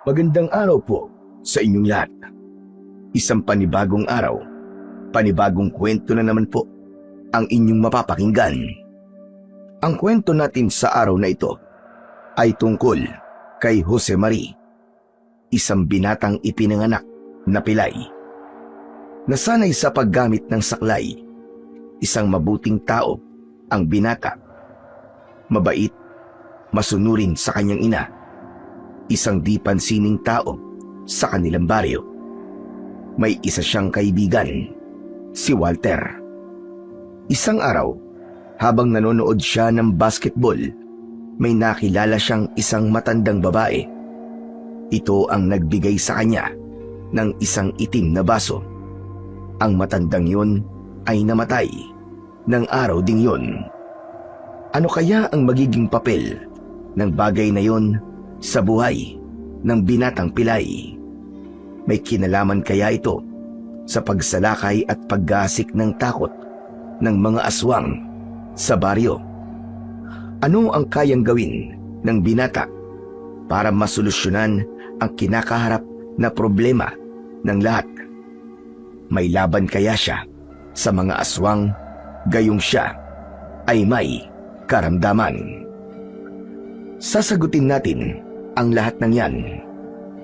Magandang araw po sa inyong lahat. Isang panibagong araw, panibagong kwento na naman po ang inyong mapapakinggan. Ang kwento natin sa araw na ito ay tungkol kay Jose Mari, isang binatang ipinanganak na pilay. Nasanay sa paggamit ng saklay, isang mabuting tao ang binata. Mabait, masunurin sa kanyang ina, isang di pansining tao sa kanilang baryo. May isa siyang kaibigan, si Walter. Isang araw, habang nanonood siya ng basketball, may nakilala siyang isang matandang babae. Ito ang nagbigay sa kanya ng isang itim na baso. Ang matandang yun ay namatay ng araw ding yun. Ano kaya ang magiging papel ng bagay na yun sa buhay ng binatang pilay? May kinalaman kaya ito sa pagsalakay at paggasik ng takot ng mga aswang sa baryo? Ano ang kayang gawin ng binata para masolusyonan ang kinakaharap na problema ng lahat? May laban kaya siya sa mga aswang gayong siya ay may karamdaman? Sasagutin natin ang lahat ng yan.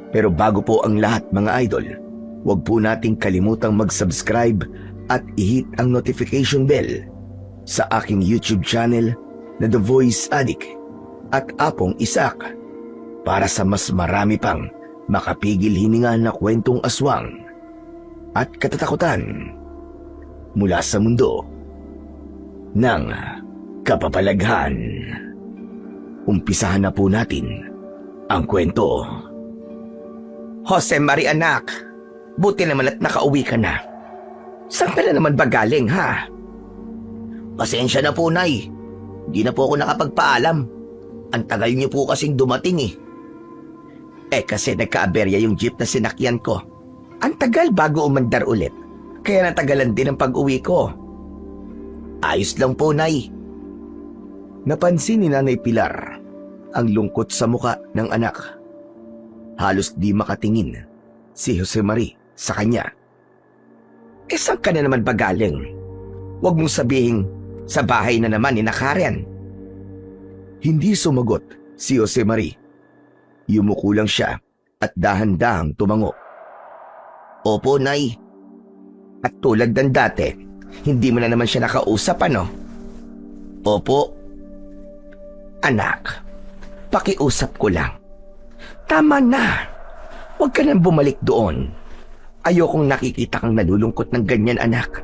Pero bago po ang lahat mga idol, huwag po nating kalimutang mag-subscribe at i-hit ang notification bell sa aking YouTube channel na The Voice Addict at Apong Isak para sa mas marami pang makapigil hininga na kwentong aswang at katatakutan mula sa mundo ng kapapalaghan. Umpisahan na po natin ang kwento. Jose Mari anak, buti naman at nakauwi ka na. Saan ka na naman ba galing ha? Pasensya na po nay, di na po ako nakapagpaalam. Ang tagal niyo po kasing dumating eh. Kasi nagka-aberya yung jeep na sinakyan ko. Ang tagal bago umandar ulit, kaya natagalan din ang pag-uwi ko. Ayos lang po nay. Napansin ni Nanay Pilar ang lungkot sa muka ng anak. Halos di makatingin si Jose Mari sa kanya. Saan ka na naman ba galing? Huwag mong sabihin sa bahay na naman ni Karen. Hindi sumagot si Jose Mari. Yumuko lang siya at dahan-dahang tumango. Opo nay. At tulad ng dati, hindi mo na naman siya nakausap ano? Opo. Anak, pakiusap ko lang. Tama na. Huwag ka nang bumalik doon. Ayokong nakikita kang nalulungkot ng ganyan anak.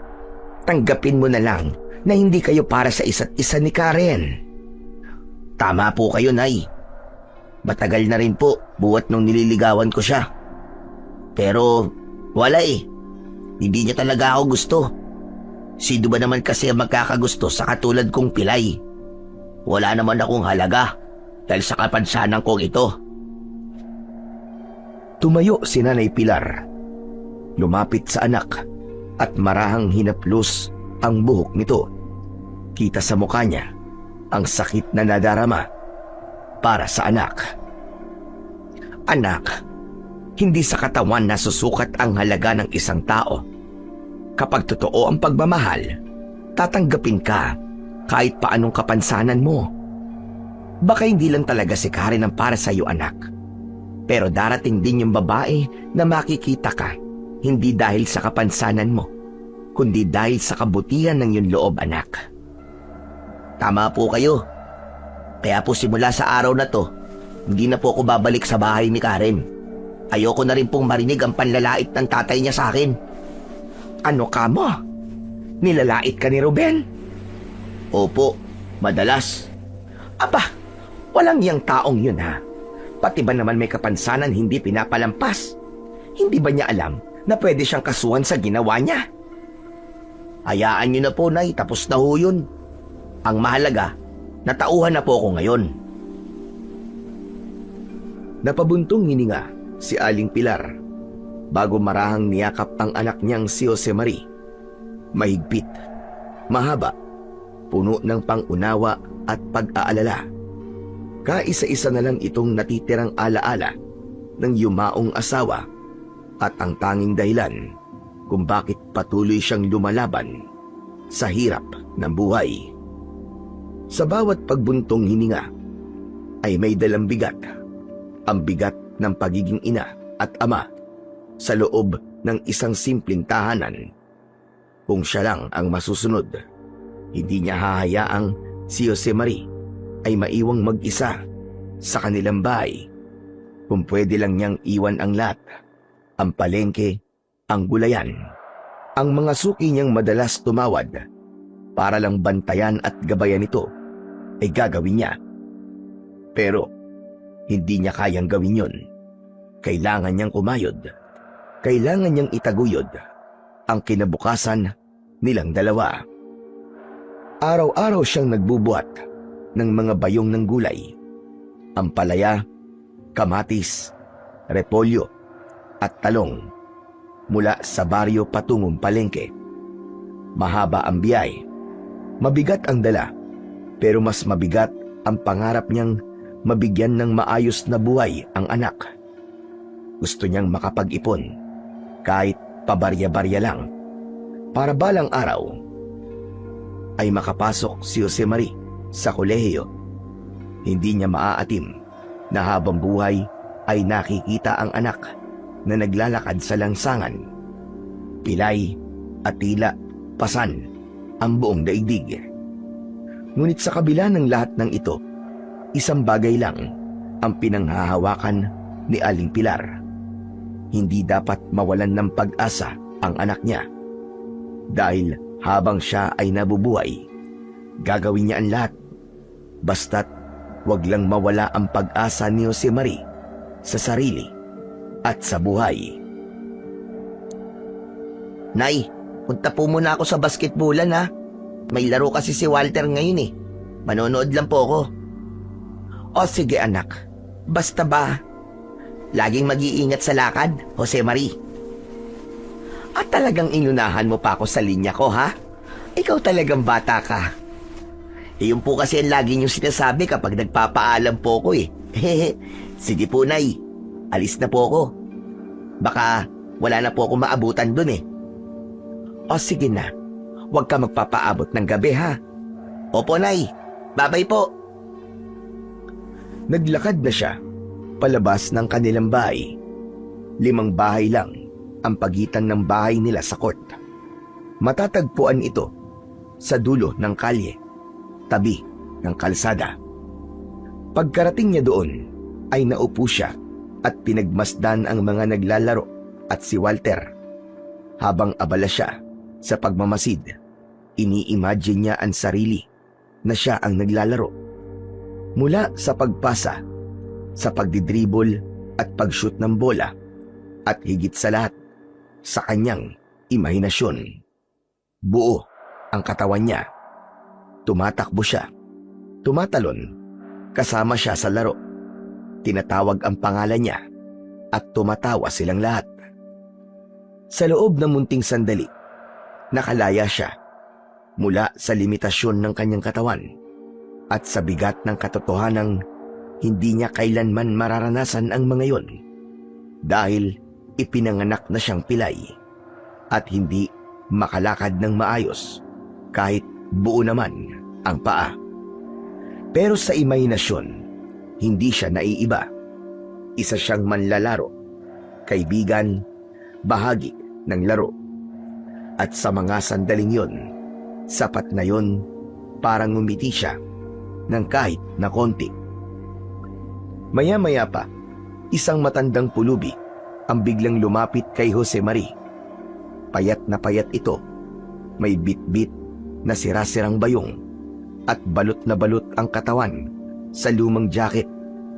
Tanggapin mo na lang na hindi kayo para sa isa't isa ni Karen. Tama po kayo nay. Matagal na rin po buhat nung nililigawan ko siya. Pero wala eh. Hindi niya talaga ako gusto. Sino ba naman kasi ang magkakagusto sa katulad kong pilay? Wala naman akong halaga dahil sa kapansanan kong ito. Tumayo si Nanay Pilar. Lumapit sa anak at marahang hinaplos ang buhok nito. Kita sa mukha niya ang sakit na nadarama para sa anak. Anak, hindi sa katawan nasusukat ang halaga ng isang tao. Kapag totoo ang pagmamahal, tatanggapin ka kahit paanong kapansanan mo. Baka hindi lang talaga si Karen ang para sa iyo anak. Pero darating din yung babae na makikita ka, hindi dahil sa kapansanan mo, kundi dahil sa kabutihan ng iyong loob, anak. Tama po kayo. Kaya po simula sa araw na to, hindi na po ako babalik sa bahay ni Karen. Ayoko na rin pong marinig ang panlalait ng tatay niya sa akin. Ano ka mo? Nilalait ka ni Ruben? Opo, madalas. Aba, walang yang taong yun ha. Pati ba naman may kapansanan hindi pinapalampas? Hindi ba niya alam na pwede siyang kasuhan sa ginawa niya? Hayaan niyo na po nay, tapos na ho yun. Ang mahalaga, natauhan na po ako ngayon. Napabuntong hininga si Aling Pilar bago marahang niyakap ang anak niyang si Jose Mari. Mahigpit, mahaba, puno ng pang-unawa at pag-aalala. Kaisa-isa na lang itong natitirang alaala ng yumaong asawa at ang tanging dahilan kung bakit patuloy siyang lumalaban sa hirap ng buhay. Sa bawat pagbuntong hininga ay may dalang bigat, ang bigat ng pagiging ina at ama sa loob ng isang simpleng tahanan. Kung siya lang ang masusunod, hindi niya hahayaang si Josemarie ay maiwang mag-isa sa kanilang bahay. Kung pwede lang niyang iwan ang lahat, ang palengke, ang gulayan, ang mga suki niyang madalas tumawad para lang bantayan at gabayan ito, ay gagawin niya. Pero hindi niya kayang gawin yun. Kailangan niyang kumayod. Kailangan niyang itaguyod ang kinabukasan nilang dalawa. Araw-araw siyang nagbubuhat ng mga bayong ng gulay, ampalaya, kamatis, repolyo at talong mula sa baryo patungong palengke. Mahaba ang biyay, mabigat ang dala, pero mas mabigat ang pangarap niyang mabigyan ng maayos na buhay ang anak. Gusto niyang makapag-ipon, kahit pabarya-barya lang, para balang araw ay makapasok si Josemarie sa kolehiyo. Hindi niya maaatim na habang buhay ay nakikita ang anak na naglalakad sa langsangan. Pilay at tila pasan ang buong daigdig. Ngunit sa kabila ng lahat ng ito, isang bagay lang ang pinanghahawakan ni Aling Pilar. Hindi dapat mawalan ng pag-asa ang anak niya. Dahil habang siya ay nabubuhay, gagawin niya ang lahat. Basta't wag lang mawala ang pag-asa ni Josemarie sa sarili at sa buhay. Nay, punta po muna ako sa basketballan ha. May laro kasi si Walter ngayon eh. Manonood lang po ako. O sige anak, basta ba laging mag-iingat sa lakad, Josemarie? At talagang inunahan mo pa ako sa linya ko ha? Ikaw talagang bata ka. Iyon po kasi ang lagi niyong sinasabi kapag nagpapaalam po ko eh. Sige po nay, alis na po ako. Baka wala na po ako maabutan dun eh. O sige na, huwag ka magpapaabot ng gabi ha. Opo nay, babay po. Naglakad na siya palabas ng kanilang bahay. 5 bahay lang ang pagitan ng bahay nila sa court. Matatagpuan ito sa dulo ng kalye, tabi ng kalsada. Pagkarating niya doon ay naupo siya at pinagmasdan ang mga naglalaro at si Walter. Habang abala siya sa pagmamasid, ini-imagine niya ang sarili na siya ang naglalaro. Mula sa pagpasa, sa pagdidribol at pag-shoot ng bola, at higit sa lahat, sa kanyang imahinasyon. Buo ang katawan niya. Tumatakbo siya, tumatalon, kasama siya sa laro. Tinatawag ang pangalan niya at tumatawa silang lahat. Sa loob ng munting sandali, nakalaya siya mula sa limitasyon ng kanyang katawan at sa bigat ng katotohanang hindi niya kailanman mararanasan ang mga yon dahil ipinanganak na siyang pilay at hindi makalakad ng maayos kahit buo naman ang paa. Pero sa imahinasyon, hindi siya naiiba. Isa siyang manlalaro, kaibigan, bahagi ng laro. At sa mga sandaling yon, sapat na yon para ngumiti siya ng kahit na konti. Maya-maya pa, isang matandang pulubi ang biglang lumapit kay Josemarie. Payat na payat ito, may bit-bit na sira-sirang bayong at balot na balot ang katawan sa lumang jacket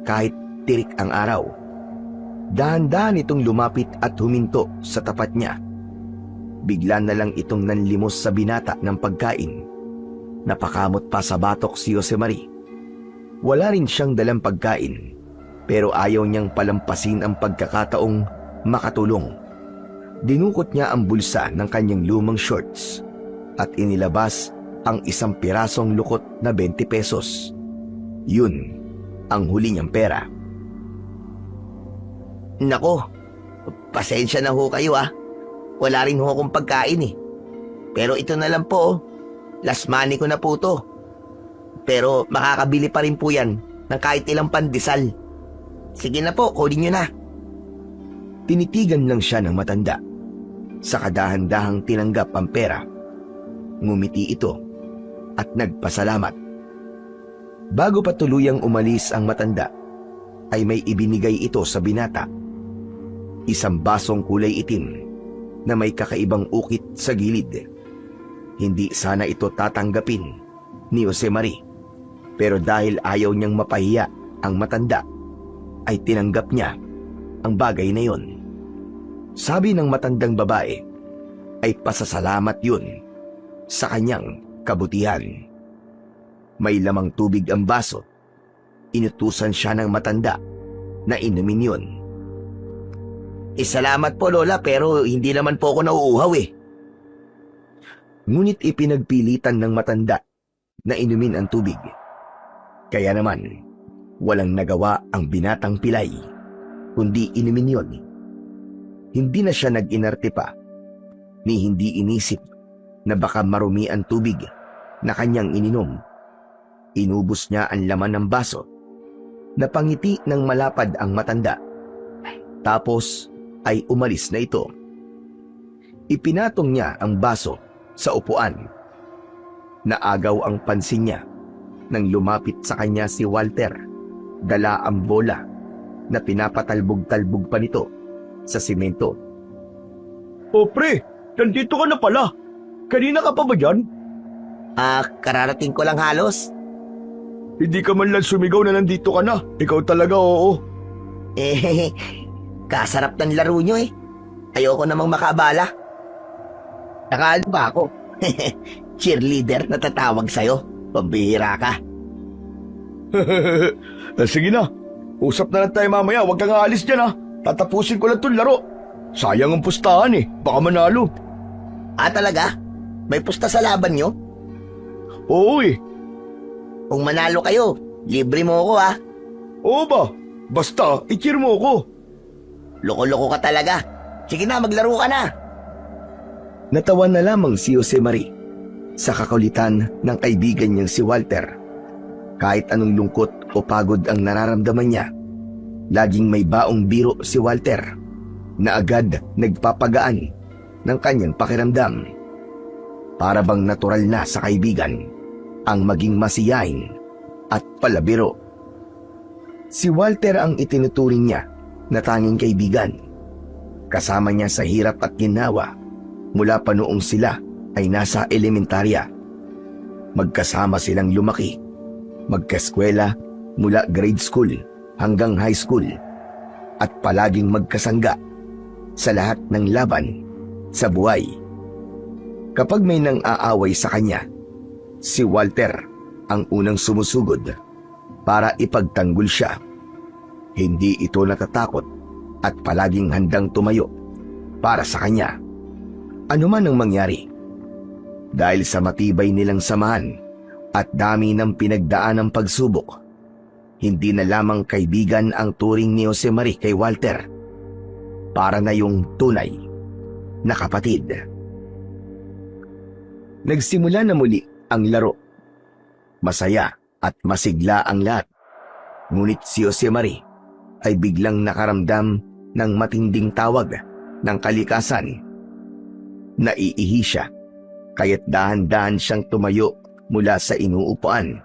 kahit tirik ang araw. Dahan-dahan itong lumapit at huminto sa tapat niya. Bigla na lang itong nanlimos sa binata ng pagkain. Napakamot pa sa batok si Josemarie. Wala rin siyang dalang pagkain, pero ayaw niyang palampasin ang pagkakataong makatulong. Dinukot niya ang bulsa ng kanyang lumang shorts at inilabas ang 1 pirasong lukot na 20 pesos. Yun ang huli niyang pera. Nako, pasensya na ho kayo ah. Wala rin ho akong pagkain eh. Pero ito na lang po oh. Last money ko na po to. Pero makakabili pa rin po yan ng kahit ilang pandesal. Sige na po, kunin nyo na. Tinitigan lang siya ng matanda. Sa kadahan-dahang tinanggap ang pera, ngumiti ito at nagpasalamat. Bago pa tuluyang umalis ang matanda, ay may ibinigay ito sa binata. Isang basong kulay itim na may kakaibang ukit sa gilid. Hindi sana ito tatanggapin ni Josemarie, pero dahil ayaw niyang mapahiya ang matanda, ay tinanggap niya ang bagay na yon. Sabi ng matandang babae, ay pasasalamat yun sa kanyang kabutihan. May lamang tubig ang baso. Inutusan siya ng matanda na inumin yun. Salamat po Lola, pero hindi naman po ako nauuhaw eh. Ngunit ipinagpilitan ng matanda na inumin ang tubig. Kaya naman, walang nagawa ang binatang pilay, kundi inumin yun. Hindi na siya nag-inarte pa, ni hindi inisip na baka marumi ang tubig na kanyang ininom. Inubos niya ang laman ng baso. Napangiti ng malapad ang matanda. Tapos ay umalis na ito. Ipinatong niya ang baso sa upuan. Naagaw ang pansin niya nang lumapit sa kanya si Walter. Dala ang bola na pinapatalbog-talbog pa nito sa simento. O pre, nandito ka na pala. Kanina ka pa ba dyan? Kararating ko lang halos. Hindi ka man lang sumigaw na nandito ka na. Ikaw talaga, oo. Kasarap ng laro nyo eh. Ayoko namang makabala. Nakaano ba ako? Cheerleader na tatawag sa'yo. Pambihira ka. Sige na. Usap na lang tayo mamaya. Huwag kang aalis dyan ha. Tatapusin ko lang itong laro. Sayang ang pustahan eh. Baka manalo. Talaga? May pusta sa laban nyo? Oo eh. Kung manalo kayo, libre mo ako ha. Oo ba? Basta, i-cheer mo ako. Loko-loko ka talaga. Sige na, maglaro ka na. Natawa na lamang si Josemarie sa kakulitan ng kaibigan niyang si Walter. Kahit anong lungkot o pagod ang nararamdaman niya, laging may baong biro si Walter na agad nagpapagaan ng kanyang pakiramdam. Para bang natural na sa kaibigan ang maging masiyahin at palabiro. Si Walter ang itinuturing niya na tanging kaibigan. Kasama niya sa hirap at ginawa mula pa noong sila ay nasa elementarya. Magkasama silang lumaki, magkaskwela mula grade school hanggang high school, at palaging magkasangga sa lahat ng laban sa buhay. Kapag may nang aaway sa kanya, si Walter ang unang sumusugod para ipagtanggol siya. Hindi ito natatakot at palaging handang tumayo para sa kanya, anuman ang mangyari. Dahil sa matibay nilang samahan at dami ng pinagdaanang pagsubok, hindi na lamang kaibigan ang turing ni Josemarie kay Walter. Para na yung tunay na kapatid. Nagsimula na muli ang laro. Masaya at masigla ang lahat. Ngunit si Josemarie ay biglang nakaramdam ng matinding tawag ng kalikasan. Naiihi siya, kaya't dahan-dahan siyang tumayo mula sa inuupuan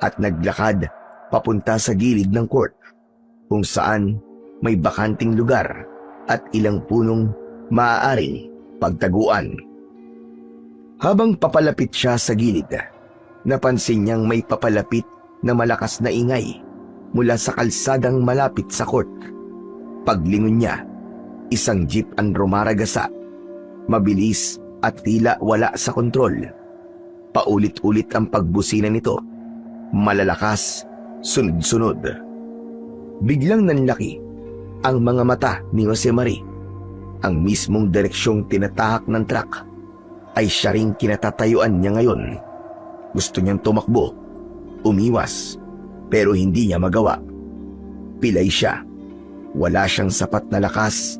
at naglakad papunta sa gilid ng court, kung saan may bakanting lugar at ilang punong maaaring pagtaguan. Habang papalapit siya sa gilid, napansin niyang may papalapit na malakas na ingay mula sa kalsadang malapit sa court. Paglingon niya, isang jeep ang rumaragasa, mabilis at tila wala sa kontrol. Paulit-ulit ang pagbusina nito, malalakas, sunod-sunod. Biglang nanlaki ang mga mata ni Josemarie. Ang mismong direksyong tinatahak ng truck ay siya ring kinatatayuan niya ngayon. Gusto niyang tumakbo, umiwas, pero hindi niya magawa. Pilay siya. wala siyang sapat na lakas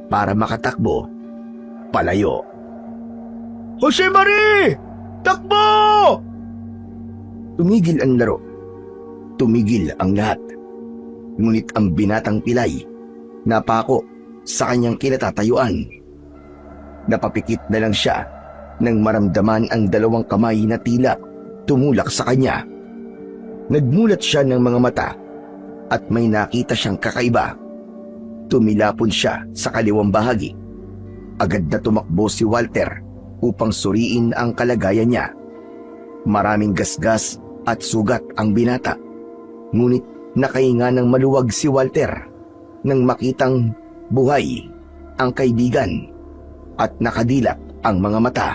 para makatakbo palayo. Jose Marie! Takbo! Tumigil ang laro. Tumigil ang lahat. Ngunit ang binatang pilay napako sa kanyang kinatatayuan. Napapikit na lang siya nang maramdaman ang dalawang kamay na tila tumulak sa kanya. Nagmulat siya ng mga mata at may nakita siyang kakaiba. Tumilapon siya sa kaliwang bahagi. Agad na tumakbo si Walter upang suriin ang kalagayan niya. Maraming gasgas at sugat ang binata. Ngunit nakahinga ng maluwag si Walter nang makitang buhay ang kaibigan at nakadilat ang mga mata.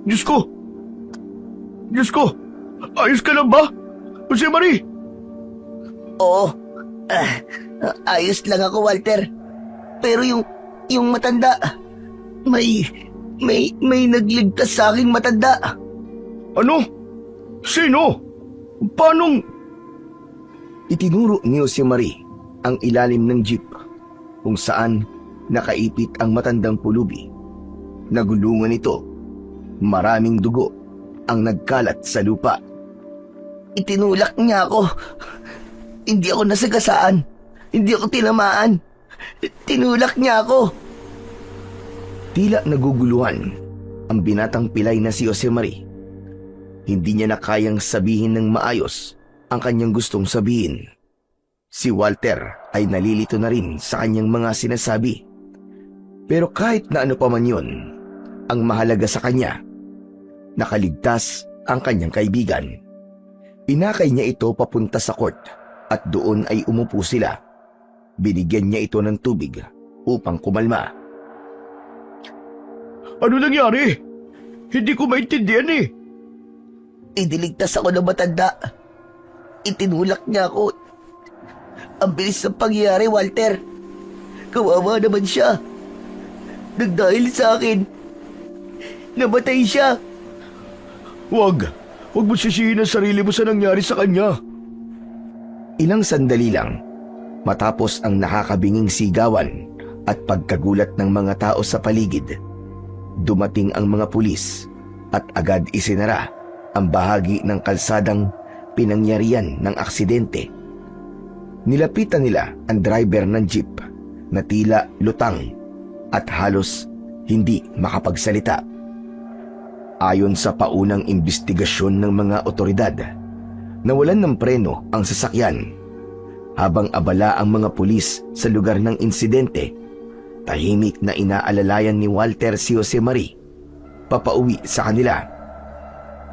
Diyos ko! Diyos ko! Ayos ka lang ba? Jose Marie! Oo. Ayos lang ako, Walter. Pero yung matanda, may nagligtas sa aking matanda. Ano? Sino? Paanong... Itinuro ni Jose Marie ang ilalim ng jeep kung saan nakaipit ang matandang pulubi. Nagulungan ito. Maraming dugo ang nagkalat sa lupa. Itinulak niya ako. Hindi ako nasagasaan. Hindi ako tinamaan. Tinulak niya ako. Tila naguguluhan ang binatang pilay na si Jose Marie. Hindi niya na kayang sabihin ng maayos ang kanyang gustong sabihin. Si Walter ay nalilito na rin sa kanyang mga sinasabi. Pero kahit na ano pa man yun, ang mahalaga sa kanya, nakaligtas ang kanyang kaibigan. Inakay niya ito papunta sa court at doon ay umupo sila. Binigyan niya ito ng tubig upang kumalma. Ano nangyari? Hindi ko maintindihan eh. Iniligtas ako ng matanda. Itinulak niya ako. Ang bilis ng pangyayari, Walter. Kawawa naman siya. Nagdahil sa akin, namatay siya. Huwag mo sisihin ang sarili mo sa nangyari sa kanya. Ilang sandali lang, matapos ang nakakabinging sigawan at pagkagulat ng mga tao sa paligid, dumating ang mga pulis at agad isinara ang bahagi ng kalsadang pinangyarihan ng aksidente. Nilapitan nila ang driver ng jeep na tila lutang at halos hindi makapagsalita. Ayon sa paunang imbestigasyon ng mga otoridad, nawalan ng preno ang sasakyan. Habang abala ang mga pulis sa lugar ng insidente, tahimik na inaalalayan ni Walter si Jose Marie papauwi sa kanila.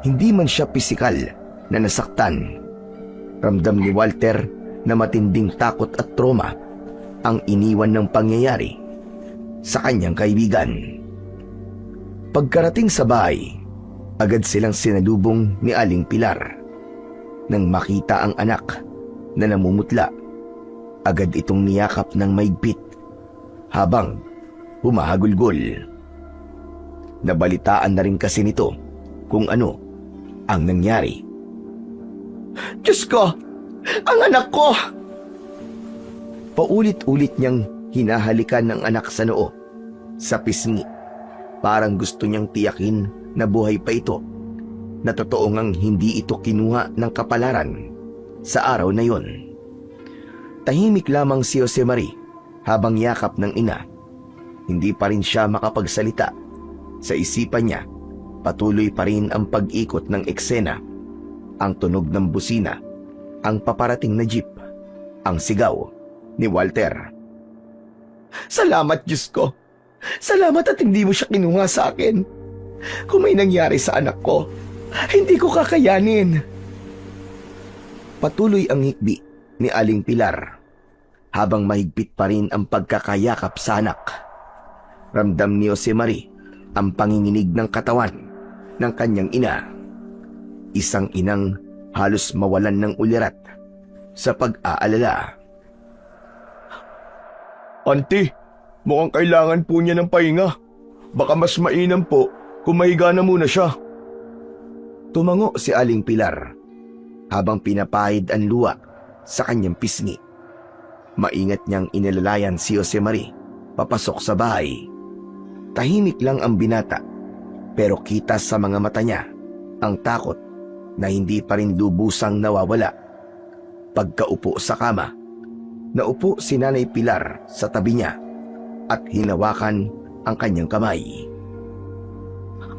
Hindi man siya pisikal na nasaktan. Ramdam ni Walter na matinding takot at trauma ang iniwan ng pangyayari sa kanyang kaibigan. Pagkarating sa bahay, agad silang sinalubong ni Aling Pilar. Nang makita ang anak na namumutla, agad itong niyakap ng maigpit habang humahagulgol. Nabalitaan na rin kasi nito kung ano ang nangyari. Diyos ko! Ang anak ko! Paulit-ulit niyang hinahalikan ng anak sa noo, sa pisngi. Parang gusto niyang tiyakin na buhay pa ito, na totoo ngang hindi ito kinuha ng kapalaran sa araw na yon. Tahimik lamang si Jose Marie habang yakap ng ina. Hindi pa rin siya makapagsalita. Sa isipan niya, patuloy pa rin ang pag-ikot ng eksena, ang tunog ng busina, ang paparating na jeep, ang sigaw ni Walter. Salamat, Diyos ko. Salamat at hindi mo siya kinuha sa akin. Kung may nangyari sa anak ko, hindi ko kakayanin. Patuloy ang hikbi ni Aling Pilar habang mahigpit pa rin ang pagkakayakap sa anak. Ramdam ni Jose Marie ang panginginig ng katawan ng kanyang ina. Isang inang halos mawalan ng ulirat sa pag-aalala. Auntie, mukhang kailangan po niya ng pahinga. Baka mas mainam po kung mahiga na muna siya. Tumango si Aling Pilar habang pinapahid ang luwa sa kanyang pisngi. Maingat niyang inilalayan si Josemarie papasok sa bahay. Tahimik lang ang binata, pero kita sa mga mata niya ang takot na hindi pa rin lubusang nawawala. Pagkaupo sa kama, naupo si Nanay Pilar sa tabi niya at hinawakan ang kanyang kamay.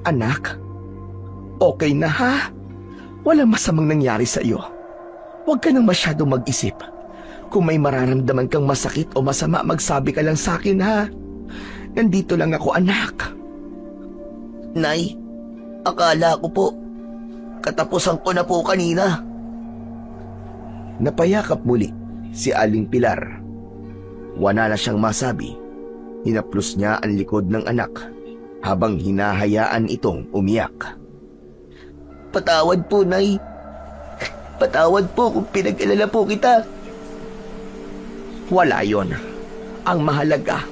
Anak, okay na ha? Walang masamang nangyari sa iyo. Huwag ka nang masyadong mag-isip. Kung may mararamdaman kang masakit o masama, magsabi ka lang sa akin ha. Nandito lang ako, anak. Nay, akala ko po, katapusan ko na po kanina. Napayakap muli si Aling Pilar. Wala na siyang masabi. Hinaplos niya ang likod ng anak habang hinahayaan itong umiyak. Patawad po, Nay. Patawad po kung pinag-alala po kita. Wala yon. Ang mahalaga,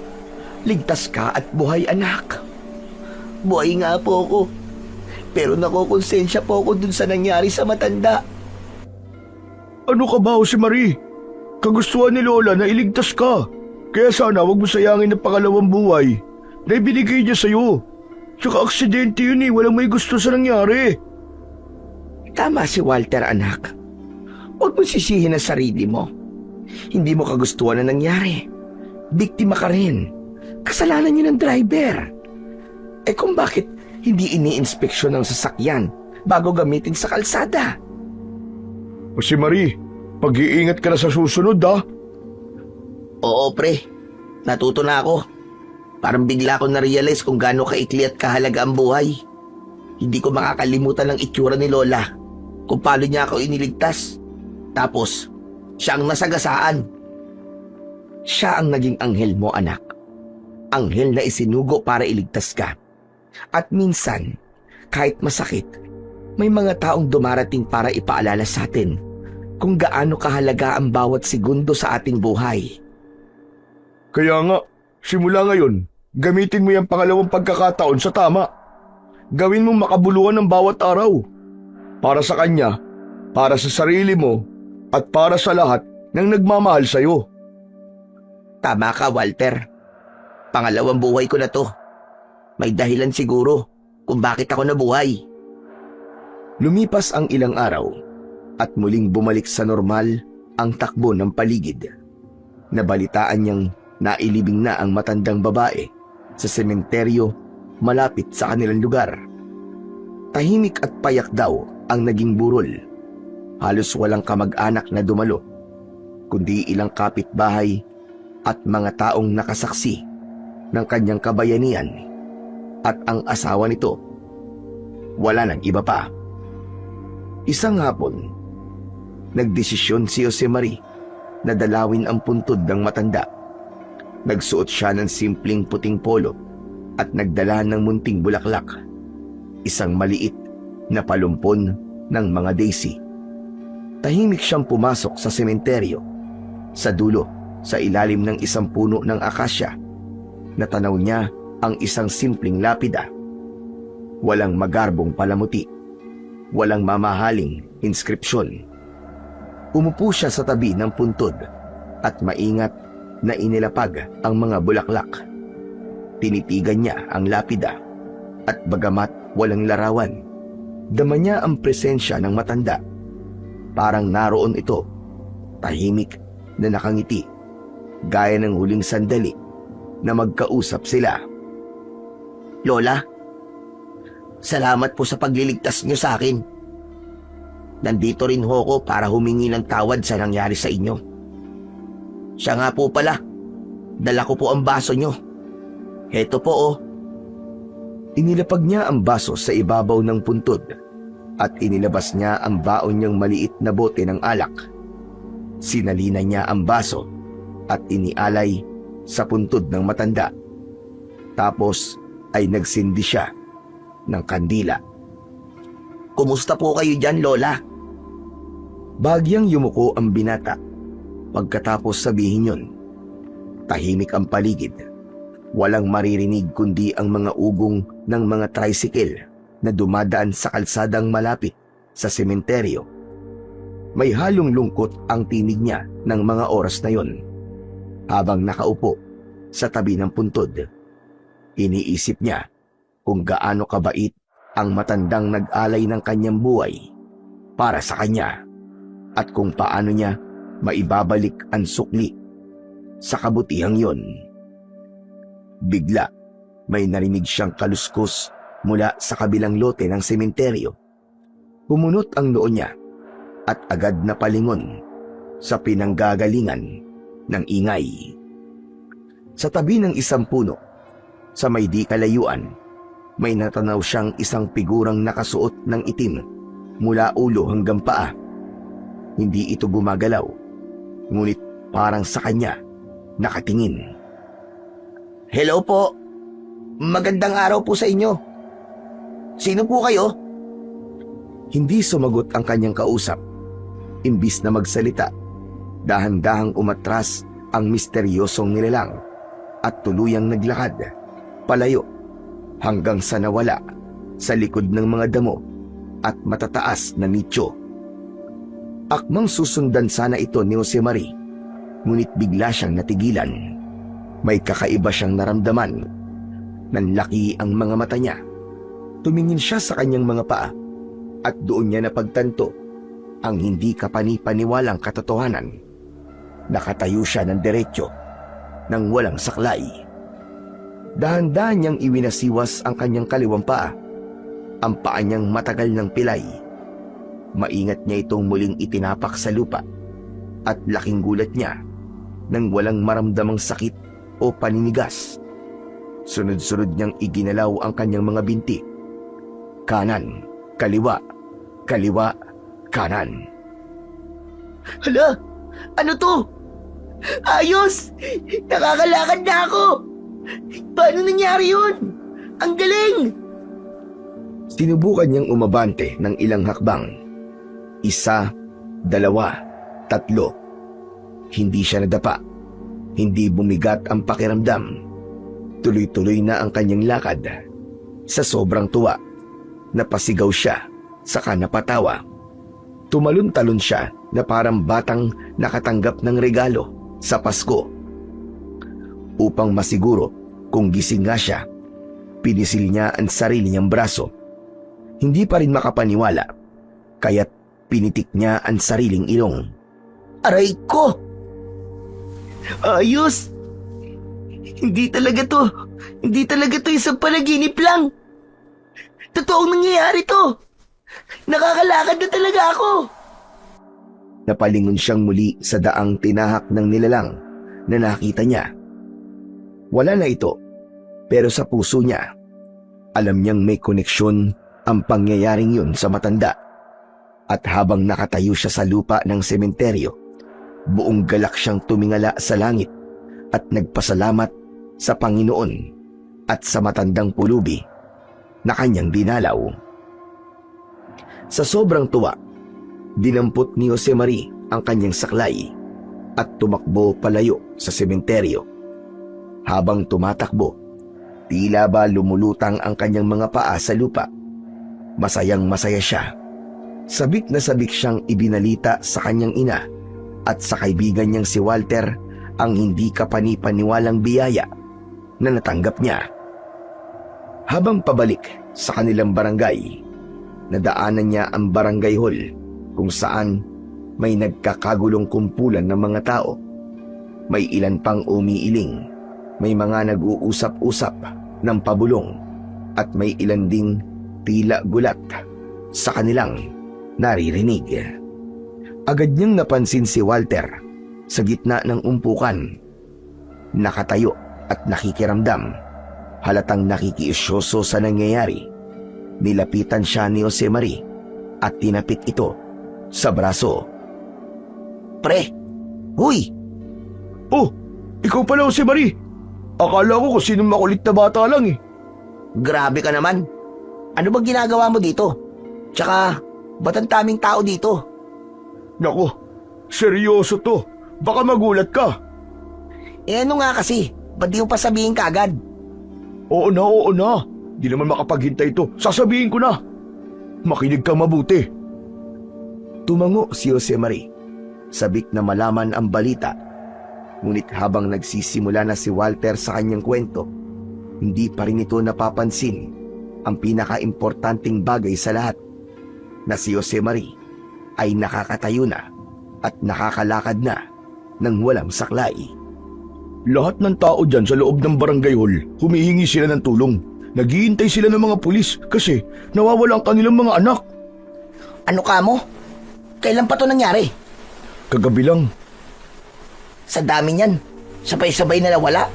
ligtas ka at buhay, anak. Buhay nga po ako. Pero nakukonsensya po ako dun sa nangyari sa matanda. Ano ka ba, Josemarie? Kagustuhan ni Lola na iligtas ka. Kaya sana wag mo sayangin ang pangalawang buhay na ibinigay niya sa'yo. Tsaka aksidente yun eh, walang may gusto sa nangyari. Tama si Walter, anak. Huwag mo sisihin ang sarili mo. Hindi mo kagustuhan na nangyari. Biktima ka rin. Kasalanan niyo ng driver. Eh kung bakit hindi ini-inspeksyon ng sasakyan bago gamitin sa kalsada? Josemarie, pag-iingat ka na sa susunod ha. Oo, pre. Natuto na ako. Parang bigla ko na-realize kung gaano kaikli at kahalaga ang buhay. Hindi ko makakalimutan ang itsura ni Lola kung paano niya ako iniligtas. Tapos, siya ang nasagasaan. Siya ang naging anghel mo, anak. Anghel na isinugo para iligtas ka. At minsan, kahit masakit, may mga taong dumarating para ipaalala sa atin kung gaano kahalaga ang bawat segundo sa ating buhay. Kaya nga, simula ngayon, gamitin mo yung pangalawang pagkakataon sa tama. Gawin mong makabuluhan ng bawat araw. Para sa kanya, para sa sarili mo, at para sa lahat ng nagmamahal sa'yo. Tama ka, Walter. Pangalawang buhay ko na to. May dahilan siguro kung bakit ako nabuhay. Lumipas ang ilang araw at muling bumalik sa normal ang takbo ng paligid. Nabalitaan niyang nailibing na ang matandang babae sa sementeryo malapit sa kanilang lugar. Tahimik at payak daw ang naging burol. Halos walang kamag-anak na dumalo, kundi ilang kapitbahay at mga taong nakasaksi ng kanyang kabayanihan at ang asawa nito. Wala nang iba pa. Isang hapon, nagdesisyon si Josemarie na dalawin ang puntod ng matanda. Nagsuot siya ng simpleng puting polo at nagdala ng munting bulaklak, isang maliit na palumpon ng mga daisy. Tahimik siyang pumasok sa sementeryo. Sa dulo, sa ilalim ng isang puno ng akasya, natanaw niya ang isang simpleng lapida. Walang magarbong palamuti, walang mamahaling inskripsyon. Umupo siya sa tabi ng puntod at maingat na inilapag ang mga bulaklak. Tinitigan niya ang lapida at bagamat walang larawan, dama niya ang presensya ng matanda. Parang naroon ito, tahimik na nakangiti, gaya ng huling sandali na magkausap sila. Lola, salamat po sa pagliligtas niyo sa akin. Nandito rin ho ako para humingi ng tawad sa nangyari sa inyo. Siya nga po pala, dala ko po ang baso niyo. Heto po oh. Inilapag niya ang baso sa ibabaw ng puntod at inilabas niya ang baon niyang maliit na bote ng alak. Sinalina niya ang baso at inialay sa puntod ng matanda. Tapos ay nagsindi siya ng kandila. Kumusta po kayo dyan, Lola? Bagyang yumuko ang binata. Pagkatapos sabihin yun, tahimik ang paligid. Walang maririnig kundi ang mga ugong ng mga tricycle na dumadaan sa kalsadang malapit sa sementeryo. May halong lungkot ang tinig niya ng mga oras na yon. habang nakaupo sa tabi ng puntod. Iniisip niya kung gaano kabait ang matandang nag-alay ng kanyang buhay para sa kanya at kung paano niya maibabalik ang sukli sa kabutihang yon. Bigla, may narinig siyang kaluskos mula sa kabilang lote ng sementeryo. Pumunot ang noo niya at agad na palingon sa pinanggagalingan ng ingay. Sa tabi ng isang puno, sa may di kalayuan, may natanaw siyang isang figurang nakasuot ng itim mula ulo hanggang paa. Hindi ito gumagalaw, ngunit parang sa kanya nakatingin. Hello po. Magandang araw po sa inyo. Sino po kayo? Hindi sumagot ang kanyang kausap. Imbis na magsalita, dahan-dahang umatras ang misteryosong nilalang at tuluyang naglakad palayo hanggang sa nawala sa likod ng mga damo at matataas na nicho. Akmang susundan sana ito ni Josemarie, ngunit bigla siyang natigilan. May kakaiba siyang naramdaman. Nanlaki ang mga mata niya. Tumingin siya sa kanyang mga paa at doon niya napagtanto ang hindi kapani-paniwalang katotohanan. Nakatayo siya ng diretsyo nang walang saklay. Dahan-dahan niyang iwinasiwas ang kanyang kaliwang paa. Ang paa niyang matagal ng pilay. Maingat niya itong muling itinapak sa lupa at laking gulat niya nang walang maramdamang sakit o paninigas. Sunod-sunod niyang iginalaw ang kanyang mga binti. Kanan, kaliwa, kaliwa, kanan. Hala, ano to? Ayos! Nakakalakad na ako! Paano nangyari yun? Ang galing! Sinubukan niyang umabante ng ilang hakbang. 1, 2, 3. Hindi siya nadapa. Hindi bumigat ang pakiramdam. Tuloy-tuloy na ang kanyang lakad. Sa sobrang tuwa, napasigaw siya, saka napatawa. Tumalon-talon siya na parang batang nakatanggap ng regalo sa Pasko. Upang masiguro kung gising nga siya, pinisil niya ang sarili niyang braso. Hindi pa rin makapaniwala, kaya't pinitik niya ang sariling ilong. Aray ko! Ayos! Hindi talaga to isang panaginip lang. Totoong nangyayari to. Nakakalakad na talaga ako. Napalingon siyang muli sa daang tinahak ng nilalang na nakita niya. Wala na ito, pero sa puso niya, alam niyang may koneksyon ang pangyayaring yun sa matanda. At habang nakatayo siya sa lupa ng sementeryo, buong galak siyang tumingala sa langit at nagpasalamat sa Panginoon at sa matandang pulubi na kanyang dinalaw. Sa sobrang tuwa, dinampot ni Josemarie ang kanyang saklay at tumakbo palayo sa sementeryo. Habang tumatakbo, tila ba lumulutang ang kanyang mga paa sa lupa. Masayang masaya siya. Sabik na sabik siyang ibinalita sa kanyang ina at sa kaibigan niyang si Walter ang hindi kapani-paniwalang biyaya na natanggap niya. Habang pabalik sa kanilang barangay, nadaanan niya ang barangay hall kung saan may nagkakagulong kumpulan ng mga tao. May ilan pang umiiling, may mga nag-uusap-usap ng pabulong at may ilan ding tila gulat sa kanilang naririnig. Agad niyang napansin si Walter sa gitna ng umpukan. Nakatayo at nakikiramdam. Halatang nakikiisyoso sa nangyayari. Nilapitan siya ni Josemarie at tinapik ito sa braso. Pre! Huy! Oh, ikaw pala Josemarie. Akala ko kung sinong makulit na bata lang eh. Grabe ka naman. Ano bang ginagawa mo dito? Tsaka, ba't ang daming tao dito? Naku, seryoso to. Baka magulat ka. Eh ano nga kasi? Ba't di mo pa sabihin kaagad? Oo na. Di naman makapaghintay to. Sasabihin ko na. Makinig ka mabuti. Tumango si Josemarie. Sabik na malaman ang balita. Ngunit habang nagsisimula na si Walter sa kanyang kwento, hindi pa rin ito napapansin ang pinaka-importanting bagay sa lahat, na si Jose Marie ay nakakatayo na at nakakalakad na ng walang saklay. Lahat ng tao dyan sa loob ng barangay hall, humihingi sila ng tulong. Naghihintay sila ng mga pulis kasi nawawala ang kanilang mga anak. Ano ka mo? Kailan pa to nangyari? Kagabi lang. Sa dami niyan, sabay-sabay na nawala.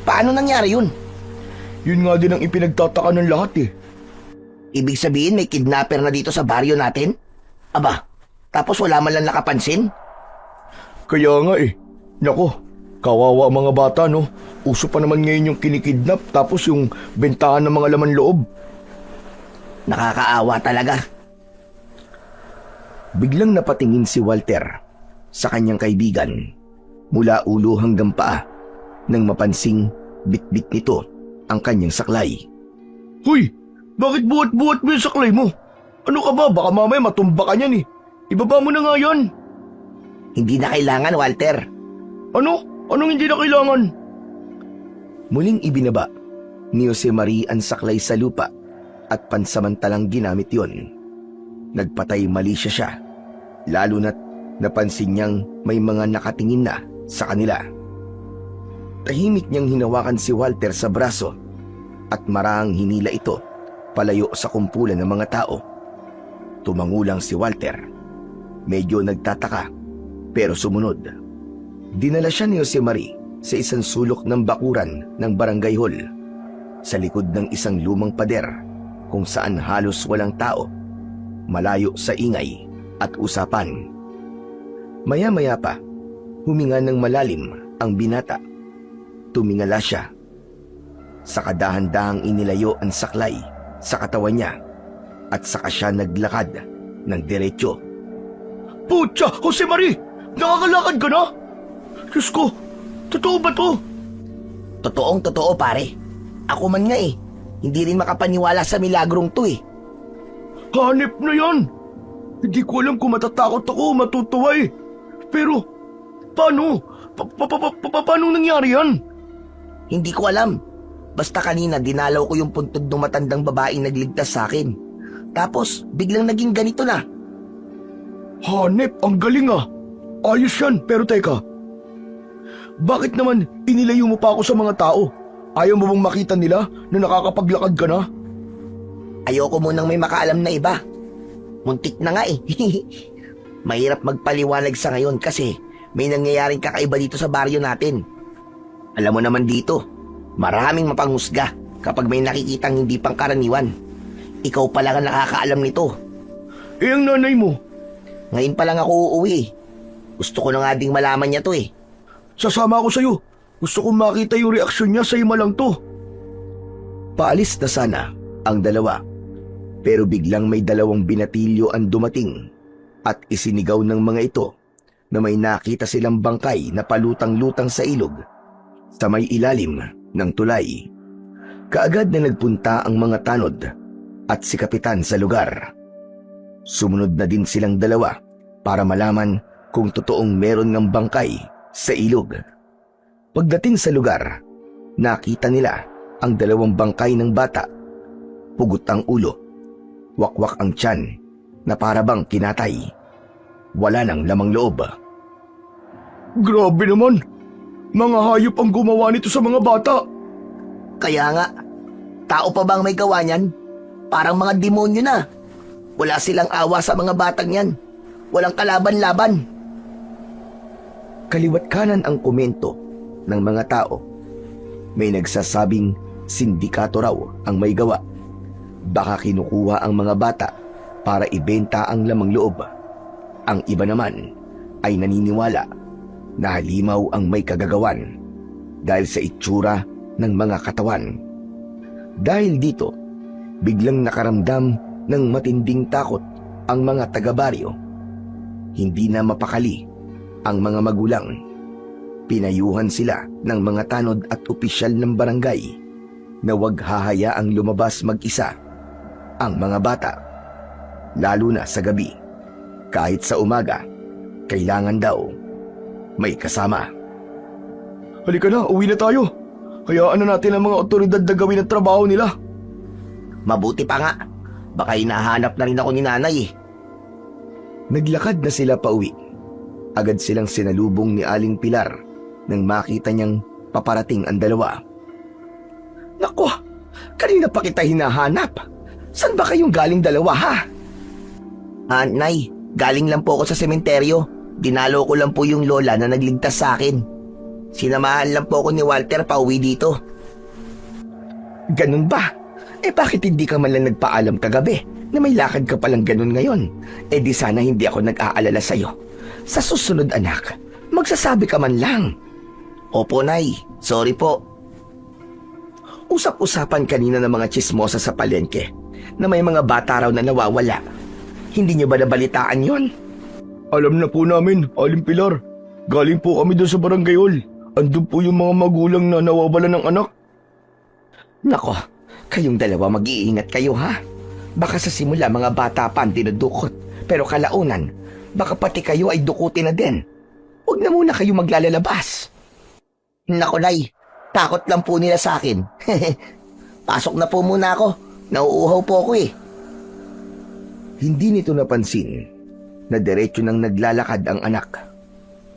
Paano nangyari yun? Yun nga din ang ipinagtataka ng lahat eh. Ibig sabihin may kidnapper na dito sa baryo natin? Aba, tapos wala man lang nakapansin? Kaya nga eh. Nako, kawawa ang mga bata no. Uso pa naman ngayon yung kinikidnap tapos yung bentahan ng mga laman loob. Nakakaawa talaga. Biglang napatingin si Walter sa kanyang kaibigan mula ulo hanggang paa nang mapansing bitbit nito ang kanyang saklay. Hoy, bakit buhat-buhat mo yung saklay mo? Ano ka ba? Baka mamaya matumba ka niyan eh. Ibaba mo na nga yan. Hindi na kailangan, Walter. Ano? Anong hindi na kailangan? Muling ibinaba ni Jose Marie ang saklay sa lupa at pansamantalang ginamit yon. Nagpatay mali siya, lalo na't napansin niyang may mga nakatingin na sa kanila. Tahimik niyang hinawakan si Walter sa braso at marahang hinila ito palayo sa kumpulan ng mga tao. Tumangulang si Walter. Medyo nagtataka pero sumunod. Dinala siya ni Jose Marie sa isang sulok ng bakuran ng barangay hall sa likod ng isang lumang pader kung saan halos walang tao, malayo sa ingay at usapan. Maya-maya pa, huminga ng malalim ang binata. Tumingala siya. Sa kadahan-dahang inilayo ang saklay sa katawan niya at saka siya naglakad ng diretsyo. Putya, Jose Marie! Nakakalakad ka na? Diyos ko, totoo ba to? Totoong totoo, pare. Ako man nga eh. Hindi rin makapaniwala sa milagrong to eh. Hanip na yan! Hindi ko alam kung matatakot ako o matutuwa eh. Pero, paano? Paano nangyari yan? Hindi ko alam. Basta kanina dinalaw ko yung puntod ng matandang babaeng nagligtas sa akin. Tapos, biglang naging ganito na. Hanip, ang galing ah. Ayos yan, pero teka. Bakit naman inilayo mo pa ako sa mga tao? Ayaw mo bang makita nila na nakakapaglakad ka na? Ayoko munang may makaalam na iba. Muntik na nga eh. Mahirap magpaliwanag sa ngayon kasi may nangyayaring kakaiba dito sa baryo natin. Alam mo naman dito, maraming mapanghusga kapag may nakikitang hindi pangkaraniwan. Ikaw pa lang ang nakakaalam nito. Eh ang nanay mo? Ngayon pa lang ako uuwi. Gusto ko na nga ding malaman niya to eh. Sasama ako sa'yo. Gusto kong makita yung reaksyon niya sa ima lang to. Paalis na sana ang dalawa, pero biglang may dalawang binatilyo ang dumating at isinigaw ng mga ito na may nakita silang bangkay na palutang-lutang sa ilog sa may ilalim ng tulay. Kaagad na nagpunta ang mga tanod at si kapitan sa lugar. Sumunod na din silang dalawa para malaman kung totoong meron ng bangkay sa ilog. Pagdating sa lugar, nakita nila ang dalawang bangkay ng bata. Pugot ang ulo, wakwak ang tiyan na parabang kinatay. Wala nang lamang loob. Grabe naman. Mga hayop ang gumawa nito sa mga bata. Kaya nga, tao pa bang may gawa niyan? Parang mga demonyo na. Wala silang awa sa mga batang yan. Walang kalaban-laban. Kaliwat kanan ang komento ng mga tao. May nagsasabing sindikato raw ang may gawa. Baka kinukuha ang mga bata para ibenta ang lamang loob. Ang iba naman ay naniniwala na halimaw ang may kagagawan dahil sa itsura ng mga katawan. Dahil dito, biglang nakaramdam ng matinding takot ang mga taga-baryo. Hindi na mapakali ang mga magulang. Pinayuhan sila ng mga tanod at opisyal ng barangay na huwag hahayaang lumabas mag-isa ang mga bata, lalo na sa gabi. Kahit sa umaga, kailangan daw may kasama. Halika na, uwi na tayo. Hayaan na natin ang mga otoridad na gawin ang trabaho nila. Mabuti pa nga. Baka hinahanap na rin ako ni nanay eh. Naglakad na sila pauwi. Agad silang sinalubong ni Aling Pilar nang makita niyang paparating ang dalawa. Nako, kanina pa kita hinahanap. Saan ba kayong galing dalawa ha? Nay, galing lang po ako sa sementeryo. Dinalo ko lang po yung lola na nagligtas sa akin. Sinamahan lang po ako ni Walter pauwi dito. Ganun ba? Bakit hindi ka man lang nagpaalam kagabi na may lakad ka palang ganun ngayon? Di sana hindi ako nag-aalala sa'yo. Sa susunod anak, magsasabi ka man lang. Opo, Nay. Sorry po. Usap-usapan kanina ng mga tsismosa sa palengke na may mga bata raw na nawawala. Hindi niyo ba nabalitaan yon? Alam na po namin, Aling Pilar. Galing po kami doon sa barangay hall. Andun po yung mga magulang na nawawala ng anak. Nako, kayong dalawa mag-iingat kayo ha. Baka sa simula mga bata pa ang dinudukot. Pero kalaunan, baka pati kayo ay dukutin na din. Huwag na muna kayo maglalalabas. Nako, Nay. Takot lang po nila sa akin. Pasok na po muna ako. Nauuhaw po ako eh. Hindi nito napansin na diretso nang naglalakad ang anak.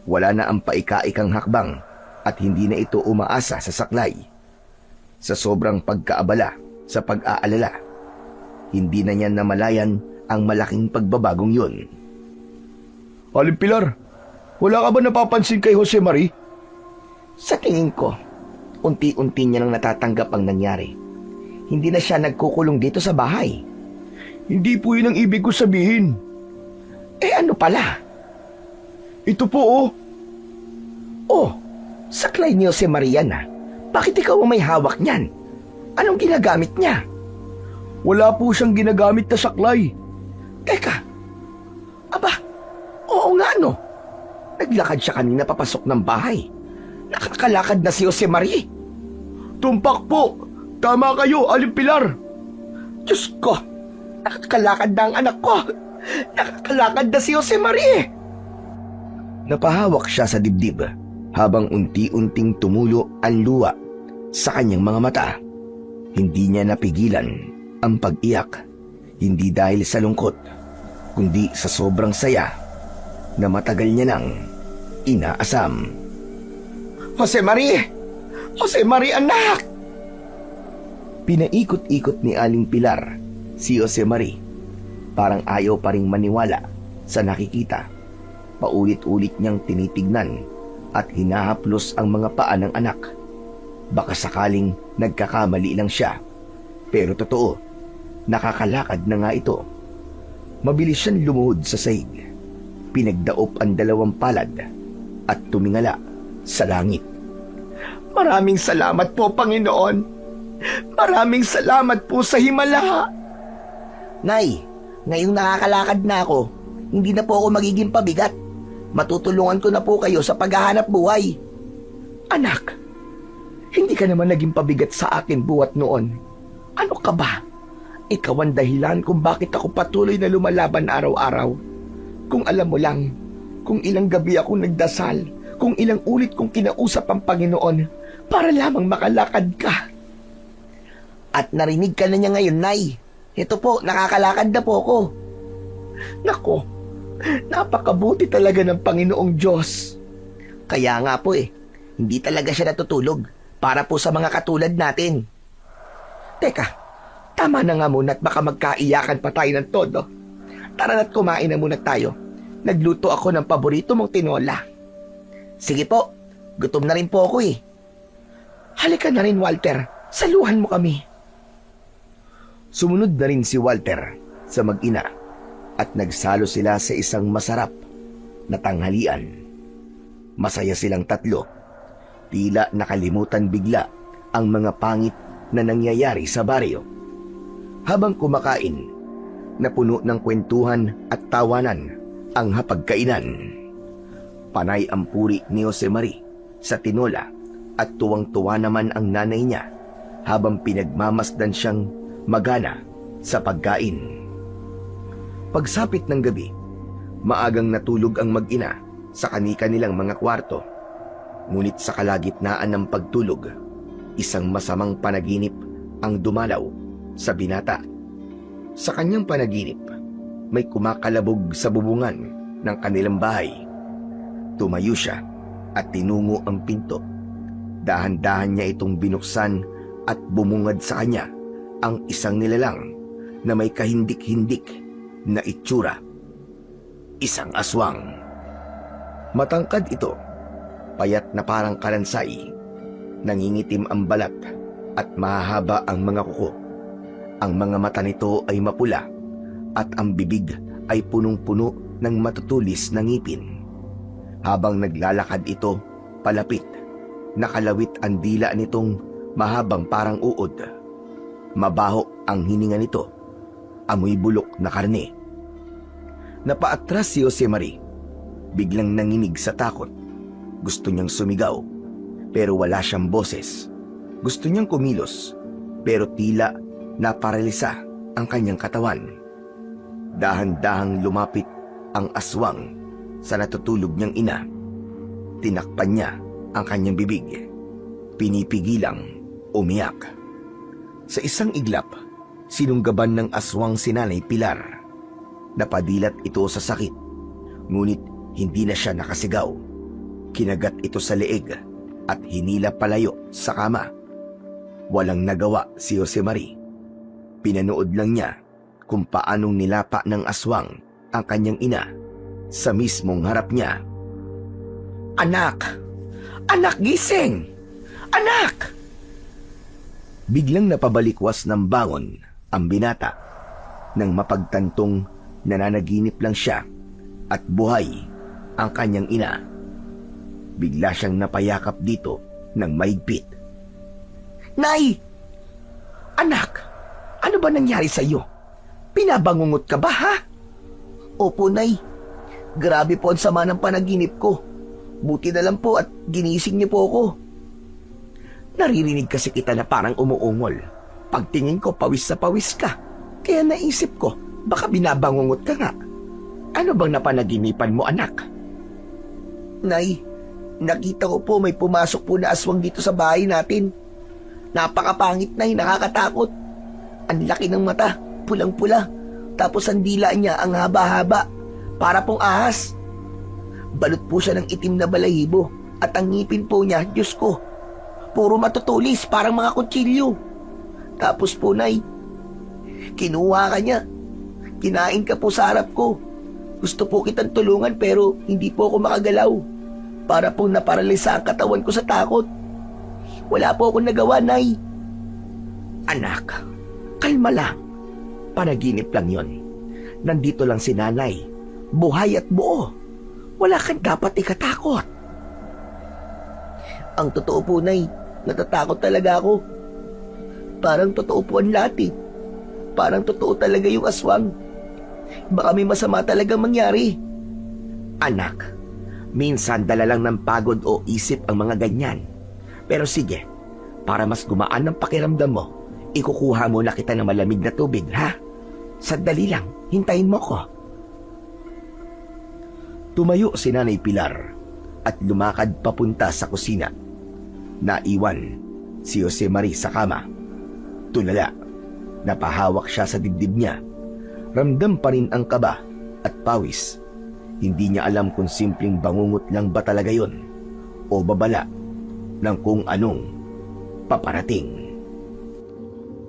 Wala na ang paika-ikang hakbang at hindi na ito umaasa sa saklay. Sa sobrang pagkaabala sa pag-aalala, hindi na niya namalayan ang malaking pagbabagong yun. Aling Pilar, wala ka ba napapansin kay Jose Marie? Sa tingin ko, unti-unti niya nang natatanggap ang nangyari. Hindi na siya nagkukulong dito sa bahay. Hindi po yun ang ibig ko sabihin. Ano pala? Ito po Oh, saklay ni Jose Maria na. Bakit ikaw ang may hawak niyan? Anong ginagamit niya? Wala po siyang ginagamit na saklay. Teka, aba, oo nga no. Naglakad siya kanina papasok ng bahay. Nakakalakad na si Jose Maria. Tumpak po! Tama kayo, Aling Pilar! Diyos ko, nakakalakad na ang anak ko. Nakakalakad na si Jose Maria. Napahawak siya sa dibdib habang unti-unting tumulo ang luha sa kanyang mga mata. Hindi niya napigilan ang pag-iyak, hindi dahil sa lungkot, kundi sa sobrang saya na matagal niya nang inaasam. Jose Maria! Jose Maria, anak! Pinaikot-ikot ni Aling Pilar si Jose Marie. Parang ayaw pa ring maniwala sa nakikita. Paulit-ulit niyang tinitignan at hinahaplos ang mga paa ng anak. Baka sakaling nagkakamali lang siya. Pero totoo, nakakalakad na nga ito. Mabilis siyang lumuhod sa sahig. Pinagdaop ang dalawang palad at tumingala sa langit. Maraming salamat po, Panginoon. Maraming salamat po sa himala. Nay, ngayong nakakalakad na ako, hindi na po ako magiging pabigat. Matutulungan ko na po kayo sa paghahanap buhay. Anak, hindi ka naman naging pabigat sa akin buhat noon. Ano ka ba? Ikaw ang dahilan kung bakit ako patuloy na lumalaban araw-araw. Kung alam mo lang, kung ilang gabi akong nagdasal, kung ilang ulit kong kinausap ang Panginoon para lamang makalakad ka. At narinig ka na niya ngayon, Nay. Ito po, nakakalakad na po ako. Nako, napakabuti talaga ng Panginoong Diyos. Kaya nga po hindi talaga siya natutulog para po sa mga katulad natin. Teka, tama na nga muna at baka magkaiyakan pa tayo ng todo. Tara na't kumain na muna tayo. Nagluto ako ng paborito mong tinola. Sige po, gutom na rin po ako Halika na rin, Walter. Saluhan mo kami. Sumunod na rin si Walter sa mag-ina at nagsalo sila sa isang masarap na tanghalian. Masaya silang tatlo. Tila nakalimutan bigla ang mga pangit na nangyayari sa baryo. Habang kumakain, napuno ng kwentuhan at tawanan ang hapagkainan. Panay ang puri ni Jose Marie sa tinola at tuwang-tuwa naman ang nanay niya habang pinagmamasdan siyang magana sa pagkain. Pagsapit ng gabi, maagang natulog ang mag-ina sa kani-kanilang mga kwarto. Ngunit sa kalagitnaan ng pagtulog, isang masamang panaginip ang dumalaw sa binata. Sa kanyang panaginip, may kumakalabog sa bubungan ng kanilang bahay. Tumayo siya at tinungo ang pinto. Dahan-dahan niya itong binuksan at bumungad sa kanya ang isang nilalang na may kahindik-hindik na itsura. Isang aswang. Matangkad ito, payat na parang kalansay. Nangingitim ang balat at mahahaba ang mga kuko. Ang mga mata nito ay mapula at ang bibig ay punong-puno ng matutulis na ngipin. Habang naglalakad ito palapit, nakalawit ang dila nitong mahabang parang uod. Mabaho ang hininga nito, amoy bulok na karne. Napaatras si Josemarie. Biglang nanginig sa takot. Gusto niyang sumigaw, pero wala siyang boses. Gusto niyang kumilos, pero tila naparalisa ang kanyang katawan. Dahan-dahang lumapit ang aswang sa natutulog niyang ina. Tinakpan niya ang kanyang bibig. Pinipigilang umiyak. Sa isang iglap, sinunggaban ng aswang si Nanay Pilar. Napadilat ito sa sakit, ngunit hindi na siya nakasigaw. Kinagat ito sa leeg at hinila palayo sa kama. Walang nagawa si Josemarie. Pinanood lang niya kung paanong nilapa ng aswang ang kanyang ina sa mismong harap niya. Anak! Anak, gising! Anak! Biglang napabalikwas ng bangon ang binata nang mapagtantong nananaginip lang siya at buhay ang kanyang ina. Bigla siyang napayakap dito ng mahigpit. Nay! Anak! Ano ba nangyari sa iyo? Pinabangungot ka ba, ha? Opo, Nay. Grabe po ang sama ng panaginip ko. Buti na lang po at ginising niyo po ako. Naririnig kasi kita na parang umuungol. Pagtingin ko, pawis na pawis ka. Kaya naisip ko, baka binabangungot ka nga. Ano bang napanaginipan mo, anak? Nay, nakita ko po may pumasok po na aswang dito sa bahay natin. Napakapangit, Nay, nakakatakot. Ang laki ng mata, pulang-pula. Tapos ang dila niya ang haba-haba, para pong ahas. Balot po siya ng itim na balahibo at ang ngipin po niya, Diyos ko, puro matutulis, parang mga kutsilyo. Tapos po, Nay, kinuha ka niya. Kinain ka po sa harap ko. Gusto po kitang tulungan pero hindi po ako makagalaw. Para pong naparalisa ang katawan ko sa takot. Wala po akong nagawa, Nay. Anak, kalma lang. Panaginip lang yon. Nandito lang si Nanay. Buhay at buo. Wala kang dapat ikatakot. Ang totoo po, Nay, natatakot talaga ako. Parang totoo po ang lahat eh. Parang totoo talaga yung aswang. Baka may masama talagang mangyari. Anak, minsan dala lang ng pagod o isip ang mga ganyan. Pero sige, para mas gumaan ang pakiramdam mo, ikukuha mo na kita ng malamig na tubig, ha? Sandali lang, hintayin mo ko. Tumayo si Nanay Pilar at lumakad papunta sa kusina. Naiwan si Josemarie sa kama. Tulala, napahawak siya sa dibdib niya. Ramdam pa rin ang kaba at pawis. Hindi niya alam kung simpleng bangungot lang ba talaga yon o babala ng kung anong paparating.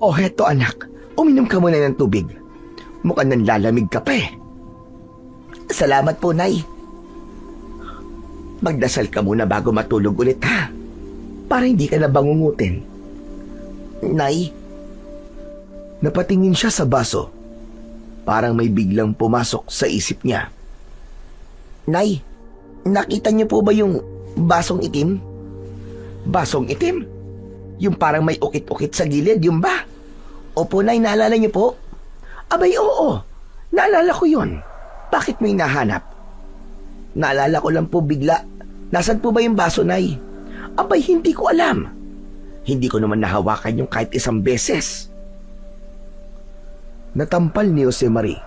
Oh, heto anak, uminom ka muna ng tubig. Mukhang nanlalamig ka pa eh. Salamat po, Nay. Magdasal ka muna bago matulog ulit, ha? Para hindi ka na bangungutin. Nay? Napatingin siya sa baso. Parang may biglang pumasok sa isip niya. Nay, nakita niyo po ba yung basong itim? Basong itim? Yung parang may ukit-ukit sa gilid, yung ba? Opo, Nay, naalala niyo po? Abay, oo. Naalala ko yun. Bakit may nahanap? Naalala ko lang po bigla. Nasaan po ba yung baso, Nay? Abay, hindi ko alam. Hindi ko naman nahawakan yung kahit isang beses. Natampal ni Josemarie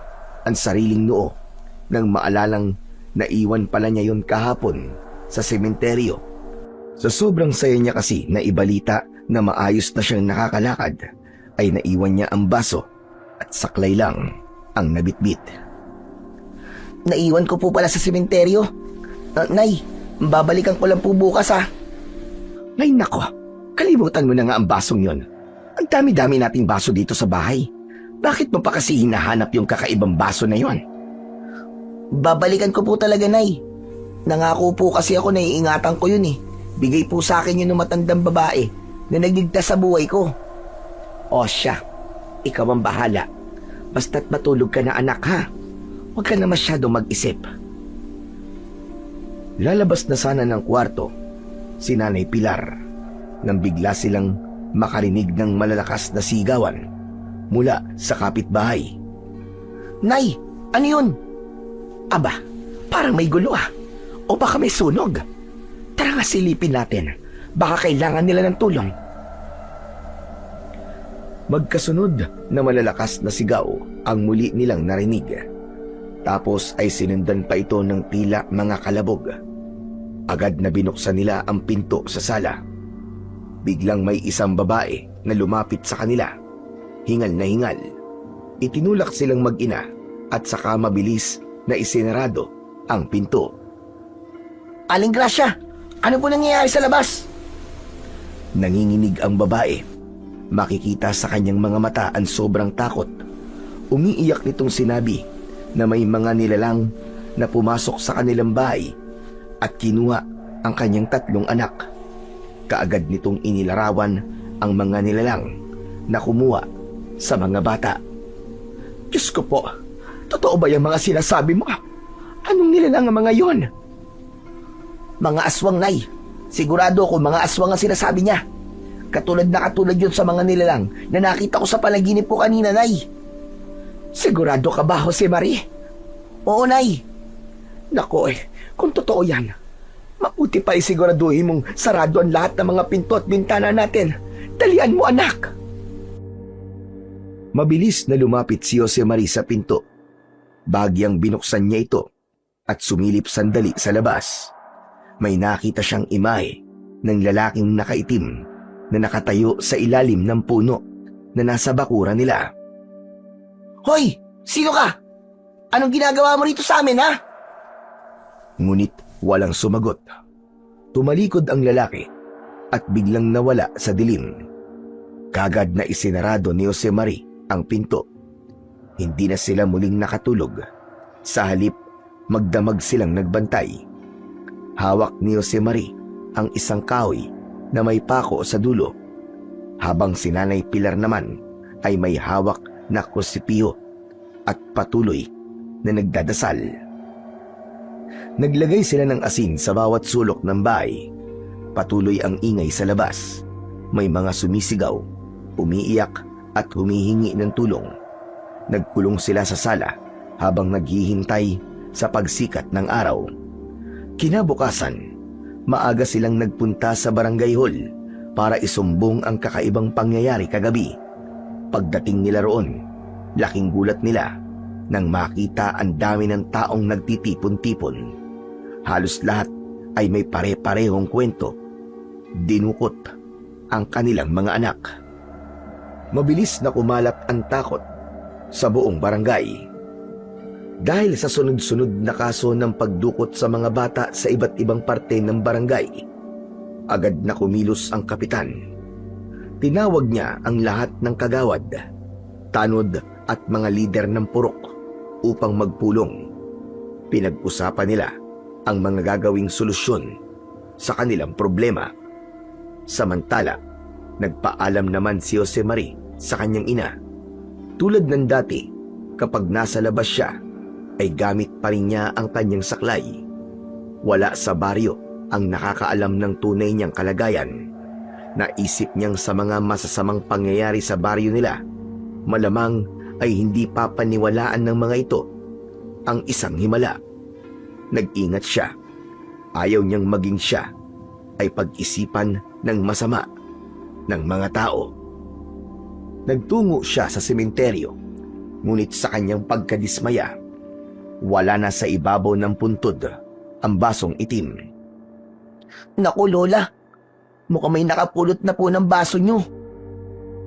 ang sariling noo nang maalalang naiwan pala niya yon kahapon sa sementeryo. Sa sobrang saya niya kasi na ibalita na maayos na siyang nakakalakad, ay naiwan niya ang baso at saklay lang ang nabitbit. Naiwan ko po pala sa sementeryo. Nay, babalikan ko lang po bukas ha. Ay nako, kalimutan mo na nga ang basong yon. Ang dami-dami nating baso dito sa bahay. Bakit mo pa kasi hinahanap yung kakaibang baso na yon? Babalikan ko po talaga, Nay. Nangako po kasi ako na iingatan ko yun eh. Bigay po sa akin yun ng matandang babae na nagligtas sa buhay ko. O siya, ikaw ang bahala. Basta't matulog ka na anak ha. Huwag ka na masyado mag-isip. Lalabas na sana ng kwarto si Nanay Pilar nang bigla silang makarinig ng malalakas na sigawan mula sa kapitbahay. Nay, ano yun? Aba, parang may gulo ah. O baka may sunog. Tara nga silipin natin. Baka kailangan nila ng tulong. Magkasunod na malalakas na sigaw ang muli nilang narinig. Tapos ay sinundan pa ito ng tila mga kalabog. Agad na binuksan nila ang pinto sa sala. Biglang may isang babae na lumapit sa kanila. Hingal na hingal. Itinulak silang mag-ina at saka mabilis na isinarado ang pinto. Aling Gracia, ano po nangyayari sa labas? Nanginginig ang babae. Makikita sa kanyang mga mata ang sobrang takot. Umiiyak nitong sinabi na may mga nilalang na pumasok sa kanilang bahay at kinuha ang kanyang 3 anak. Kaagad nitong inilarawan ang mga nilalang na kumuha sa mga bata. Diyos ko po, totoo ba yung mga sinasabi mo? Anong nilalang ang mga yon? Mga aswang, Nay. Sigurado ako mga aswang ang sinasabi niya. Katulad yun sa mga nilalang na nakita ko sa panaginip ko kanina, Nay. Sigurado ka ba, Jose Marie? Oo, Nay. Nako kung totoo yan, mabuti pa isiguraduhin mong sarado ang lahat ng mga pinto at bintana natin. Dalian mo, anak! Mabilis na lumapit si Jose Marie sa pinto. Bagyang binuksan niya ito at sumilip sandali sa labas. May nakita siyang imahe ng lalaking nakaitim na nakatayo sa ilalim ng puno na nasa bakuran nila. Hoy! Sino ka? Anong ginagawa mo rito sa amin, ha? Ngunit walang sumagot. Tumalikod ang lalaki at biglang nawala sa dilim. Kagad na isinarado ni Jose Marie ang pinto. Hindi na sila muling nakatulog. Sa halip, magdamag silang nagbantay. Hawak ni Jose Marie ang isang kahoy na may pako sa dulo, habang si Nanay Pilar naman ay may hawak na krusipiho at patuloy na nagdadasal. Naglagay sila ng asin sa bawat sulok ng bahay. Patuloy ang ingay sa labas. May mga sumisigaw, umiiyak at humihingi ng tulong. Nagkulong sila sa sala habang naghihintay sa pagsikat ng araw. Kinabukasan, maaga silang nagpunta sa barangay hall para isumbong ang kakaibang pangyayari kagabi. Pagdating nila roon, laking gulat nila nang makita ang dami ng taong nagtitipon-tipon. Halos lahat ay may pare-parehong kwento. Dinukot ang kanilang mga anak. Mabilis na kumalat ang takot sa buong barangay. Dahil sa sunod-sunod na kaso ng pagdukot sa mga bata sa iba't ibang parte ng barangay, agad na kumilos ang kapitan. Tinawag niya ang lahat ng kagawad, tanod at mga lider ng purok upang magpulong. Pinag-usapan nila ang mga gagawing solusyon sa kanilang problema. Samantala, nagpaalam naman si Jose Marie sa kanyang ina. Tulad ng dati, kapag nasa labas siya, ay gamit pa rin niya ang kanyang saklay. Wala sa baryo ang nakakaalam ng tunay niyang kalagayan. Naisip niyang sa mga masasamang pangyayari sa baryo nila, malamang ay hindi papaniwalaan ng mga ito ang isang himala. Nag-ingat siya. Ayaw niyang maging siya ay pag-isipan ng masama ng mga tao. Nagtungo siya sa sementeryo, ngunit sa kanyang pagkadismaya, wala na sa ibabaw ng puntod ang basong itim. Naku, Lola. Mukhang may nakapulot na po ng baso nyo.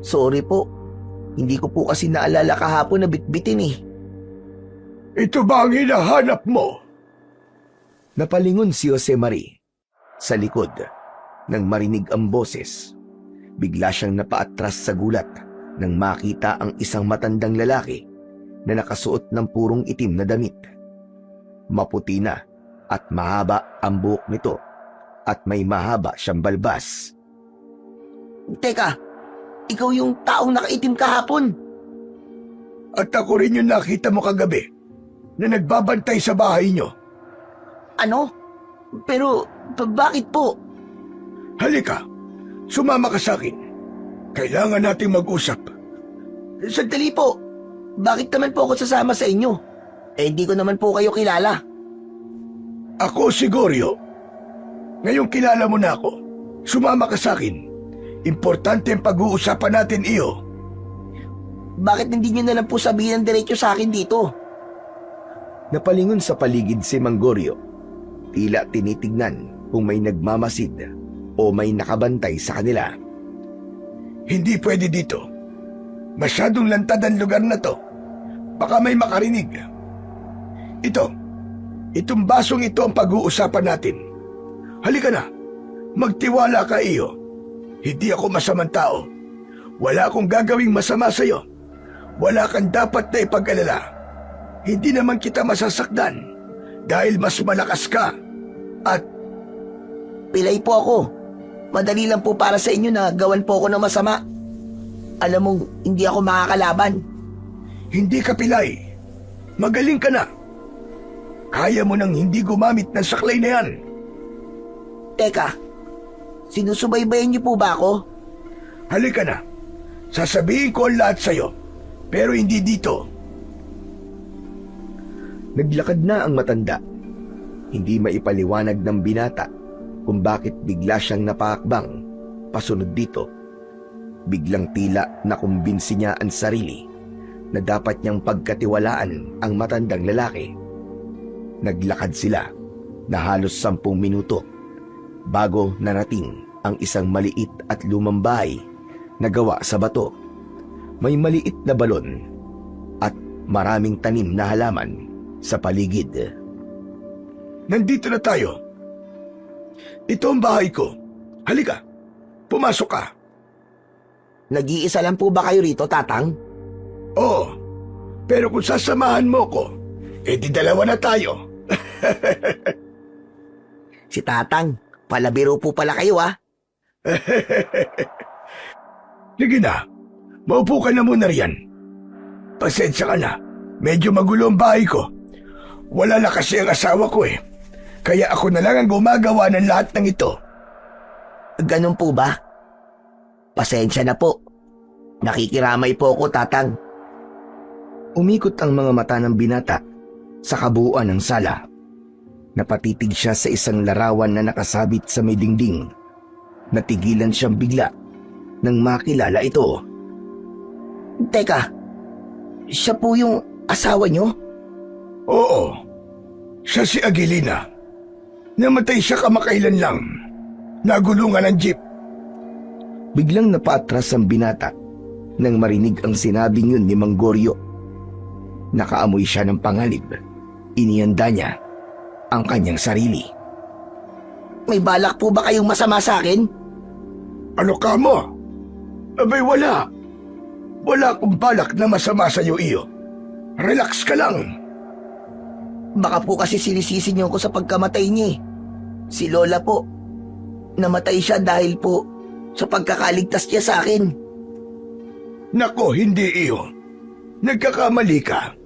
Sorry po. Hindi ko po kasi naalala kahapon na bitbitin eh. Ito ba ang hinahanap mo? Napalingon si Jose Marie. Sa likod, nang marinig ang boses, bigla siyang napaatras sa gulat nang makita ang isang matandang lalaki na nakasuot ng purong itim na damit. Maputi na at mahaba ang buhok nito at may mahaba siyang balbas. Teka, ikaw yung taong nakaitim kahapon. At ako rin yung nakita mo kagabi na nagbabantay sa bahay nyo. Ano? Pero bakit po? Halika, sumama ka sa akin. Kailangan nating mag-usap. Sandali po. Bakit naman po ako sasama sa inyo? Hindi ko naman po kayo kilala. Ako si Goryo. Ngayong kilala mo na ako. Sumama ka sa akin. Importante ang pag-uusapan natin iyo. Bakit hindi nyo na lang po sabihin ng diretso sa akin dito? Napalingon sa paligid si Manggorio. Tila tinitignan kung may nagmamasid o may nakabantay sa kanila. Hindi pwede dito. Masyadong lantad ang lugar na to. Baka may makarinig. Itong basong ito ang pag-uusapan natin. Halika na, magtiwala ka iyo. Hindi ako masamang tao. Wala akong gagawing masama sa'yo. Wala kang dapat na ipag-alala. Hindi naman kita masasaktan dahil mas malakas ka. At Pilay po ako. Madali lang po para sa inyo na gawan po ako ng masama. Alam mong hindi ako makakalaban. hindi ka pilay. Magaling ka na. Kaya mo nang hindi gumamit ng saklay na yan. Teka, sinusubaybayan niyo po ba ako? Halika na. Sasabihin ko ang lahat sa'yo. Pero hindi dito. Naglakad na ang matanda. Hindi maipaliwanag ng binata kung bakit bigla siyang napakakbang pasunod dito. Biglang tila nakumbinsi niya ang sarili na dapat niyang pagkatiwalaan ang matandang lalaki. Naglakad sila na halos 10 minuto bago narating ang isang maliit at lumang bahay na gawa sa bato. May maliit na balon at maraming tanim na halaman sa paligid. Nandito na tayo. Ito ang bahay ko. Halika, pumasok ka. Nag-iisa lang po ba kayo rito, Tatang? Oo, pero kung sasamahan mo ko, edi dalawa na tayo. Si Tatang, palabiro po pala kayo ah. Sige na, maupo ka na muna riyan. Pasensya ka na, medyo magulo ang bahay ko. Wala na kasi ang asawa ko eh. Kaya ako na lang ang gumagawa ng lahat ng ito. Ganun po ba? Pasensya na po. Nakikiramay po ako, Tatang. Umikot ang mga mata ng binata sa kabuuan ng sala. Napatitig siya sa isang larawan na nakasabit sa may dingding. Natigilan siyang bigla nang makilala ito. Teka, siya po yung asawa niyo? Oo, siya si Aguilina. Namatay siya kamakailan lang. Nagulungan ng jeep. Biglang napaatras ang binata nang marinig ang sinabing yun ni Manggorio. Nakaamoy siya ng pangalib. Inihanda niya ang kanyang sarili. May balak po ba kayong masama sa akin? Ano ka mo? Abay wala. Wala akong balak na masama sa'yo iyo. Relax ka lang. Baka po kasi sinisisi niyo ako sa pagkamatay niya eh. Si Lola po, namatay siya dahil po sa pagkakaligtas niya sa akin. Nako, hindi iyo. Nagkakamali ka.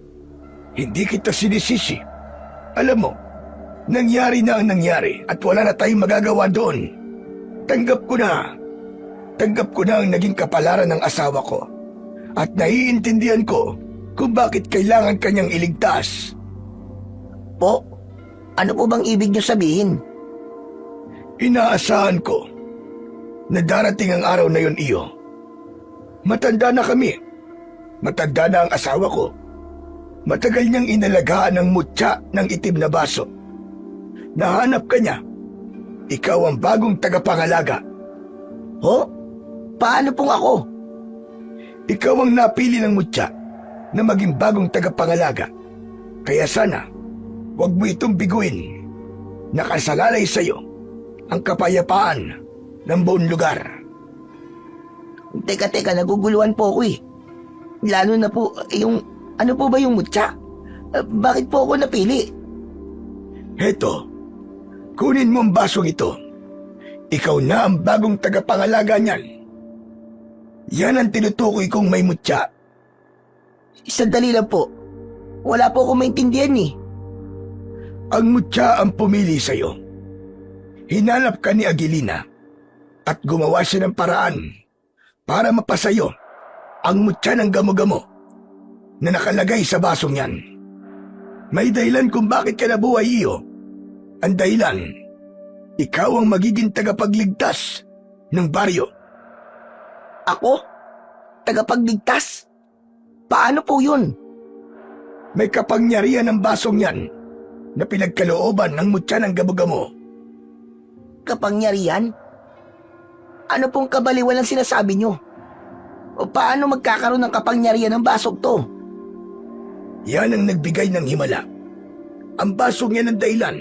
Hindi kita sinisisi. Alam mo, nangyari na ang nangyari at wala na tayong magagawa doon. Tanggap ko na. Tanggap ko na ang naging kapalaran ng asawa ko. At naiintindihan ko kung bakit kailangan kanyang iligtas. Po, ano po bang ibig niyo sabihin? Inaasahan ko na darating ang araw na yon iyo. Matanda na kami. Matanda na ang asawa ko. Matagal niyang inalagaan ang mutya ng itim na baso. Nahanap ka niya. Ikaw ang bagong tagapangalaga. Ho? Paano pong ako? Ikaw ang napili ng mutya na maging bagong tagapangalaga. Kaya sana, huwag mo itong biguin. Nakasalalay sa'yo ang kapayapaan ng buong lugar. Teka, naguguluhan po ako eh. Lalo na po, ano po ba yung mutya? Bakit po ako napili? Heto, kunin mo ang basong ito. Ikaw na ang bagong tagapangalaga niyan. Yan ang tinutukoy kong may mutya. Sandali lang po. Wala po akong maintindihan eh. Ang mutya ang pumili sa'yo. Hinanap ka ni Agilina at gumawa siya ng paraan para mapasayo ang mutya ng gamo-gamo na nakalagay sa basong yan. May dahilan kung bakit ka nabuhay iyo. Ang dahilan, ikaw ang magiging tagapagligtas ng baryo. Ako? Tagapagligtas? Paano po yun? May kapangyarihan ng basong yan na pinagkalooban ng mutya ng gamo-gamo. Kapangyarihan? Ano pong kabaliwan ang sinasabi nyo? O paano magkakaroon ng kapangyarihan ng basog to? Yan ang nagbigay ng himala. Ang basong yan ang dahilan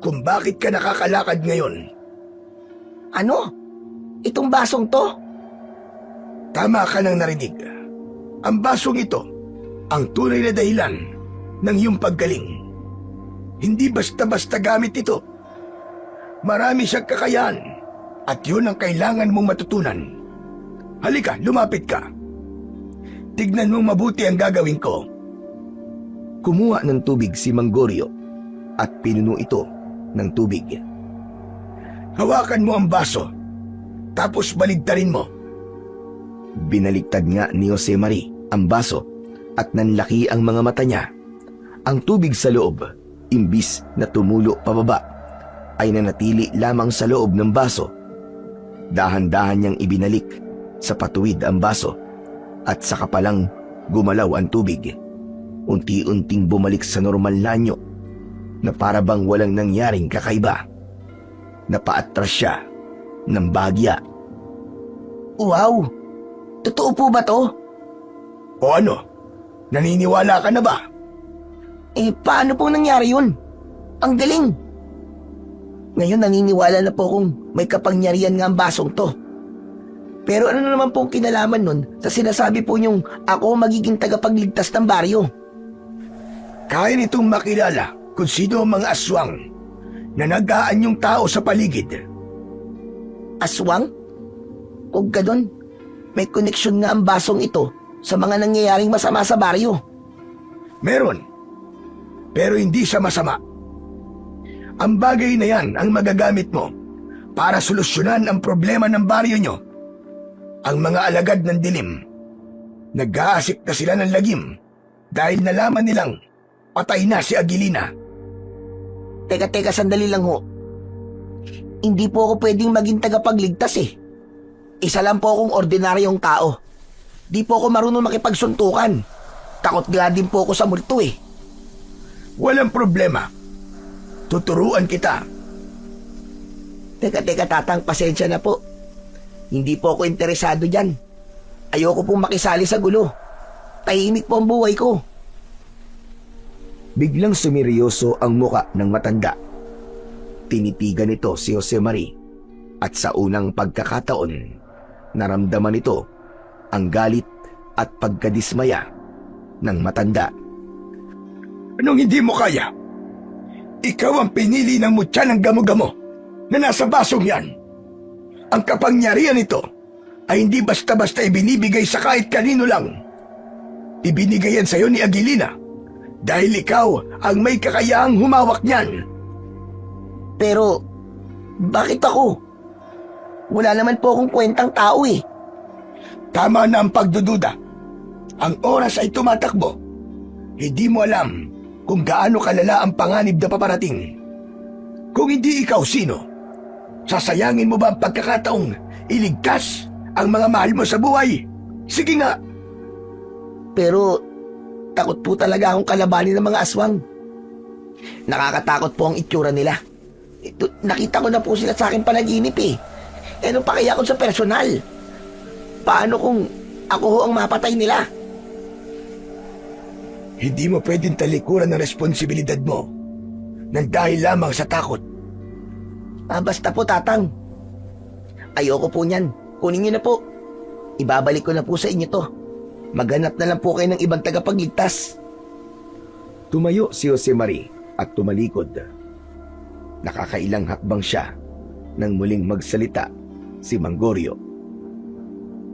kung bakit ka nakakalakad ngayon. Ano? Itong basong to? Tama ka nang narinig. Ang basong ito, ang tunay na dahilan ng iyong paggaling. Hindi basta-basta gamit ito. Marami siyang kakayahan at yun ang kailangan mong matutunan. Halika, lumapit ka. Tignan mong mabuti ang gagawin ko. Kumuha ng tubig si Manggorio at pinuno ito ng tubig. Hawakan mo ang baso, tapos baligtarin mo. Binaliktad nga ni Jose Mari ang baso at nanlaki ang mga mata niya. Ang tubig sa loob, imbis na tumulo pababa, ay nanatili lamang sa loob ng baso. Dahan-dahan niyang ibinalik sa patuwid ang baso at saka palang gumalaw ang tubig. Unti-unting bumalik sa normal na anyo na para bang walang nangyaring kakaiba. Napaatras siya ng bahagya. Wow! Totoo po ba to? O ano? Naniniwala ka na ba? Paano pong nangyari yun? Ang galing! Ngayon naniniwala na po kung may kapangyarihan nga ang basong to. Pero ano naman pong kinalaman nun sa sinasabi po niyong ako magiging tagapagligtas ng baryo? Kaya nitong makilala kung sino ang mga aswang na nag-aanyong tao sa paligid. Aswang? Kung ganon, may koneksyon nga ang basong ito sa mga nangyayaring masama sa baryo. Meron, pero hindi siya masama. Ang bagay na yan ang magagamit mo para solusyonan ang problema ng baryo nyo. Ang mga alagad ng dilim, nag-aasik na sila ng lagim dahil nalaman nilang patay na si Agilina. Teka, sandali lang ho. Hindi po ako pwedeng maging tagapagligtas eh. Isa lang po akong ordinaryong tao. Di po ako marunong makipagsuntukan. Takot nga din po ako sa multo eh. Walang problema. Tuturuan kita. Teka, Tatang, pasensya na po. Hindi po ako interesado dyan. Ayoko pong makisali sa gulo. Tahimik po ang buhay ko. Biglang sumiryoso ang muka ng matanda. Tinitigan nito si Jose Mari at sa unang pagkakataon, naramdaman nito ang galit at pagkadismaya ng matanda. Anong hindi mo kaya? Ikaw ang pinili ng mutya ng gamo-gamo na nasa basong yan. Ang kapangyarihan nito ay hindi basta-basta ibinibigay sa kahit kanino lang. Ibinigay yan sa'yo ni Agilina dahil ikaw ang may kakayahang humawak niyan. Pero, bakit ako? Wala naman po akong kwentang tao eh. Tama na ang pagdududa. Ang oras ay tumatakbo. Hindi mo alam kung gaano kalala ang panganib na paparating. Kung hindi ikaw, sino? Sasayangin mo ba ang pagkakataong iligtas ang mga mahal mo sa buhay? Sige nga. Pero, takot po talaga akong kalabanin ng mga aswang. Nakakatakot po ang itsura nila. Nakita ko na po sila sa akin panaginip eh. Ano pa kaya kung sa personal? Paano kung ako ho ang mapatay nila? Hindi mo pwedeng talikuran ng responsibilidad mo nang dahil lamang sa takot. Basta po, Tatang. Ayoko po niyan. Kunin niyo na po. Ibabalik ko na po sa inyo to. Maghanap na lang po kayo ng ibang tagapagligtas. Tumayo si Jose Marie at tumalikod. Nakakailang hakbang siya nang muling magsalita si Manggorio.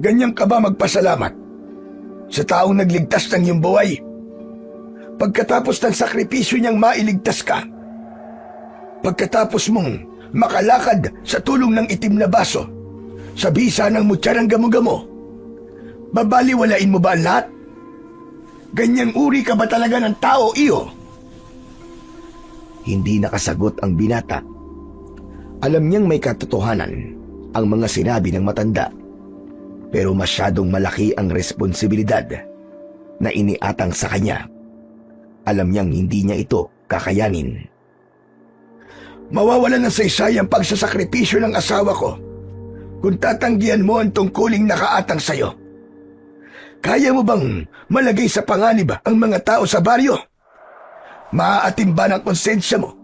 Ganyan ka ba magpasalamat sa taong nagligtas ng iyong buhay? Pagkatapos ng sakripisyo niyang mailigtas ka, pagkatapos mong makalakad sa tulong ng itim na baso, sa bisa ng mutya ng gamo-gamo, babaliwalain mo ba ang lahat? Ganyang uri ka ba talaga ng tao, iyo? Hindi nakasagot ang binata. Alam niyang may katotohanan ang mga sinabi ng matanda, pero masyadong malaki ang responsibilidad na iniatang sa kanya. Alam niyang hindi niya ito kakayanin. Mawawalan ng saysay ang pagsasakripisyo ng asawa ko kung tatanggihan mo ang tungkuling nakaatang sayo. Kaya mo bang malagay sa panganib ang mga tao sa baryo? Maaatim ba ng konsensya mo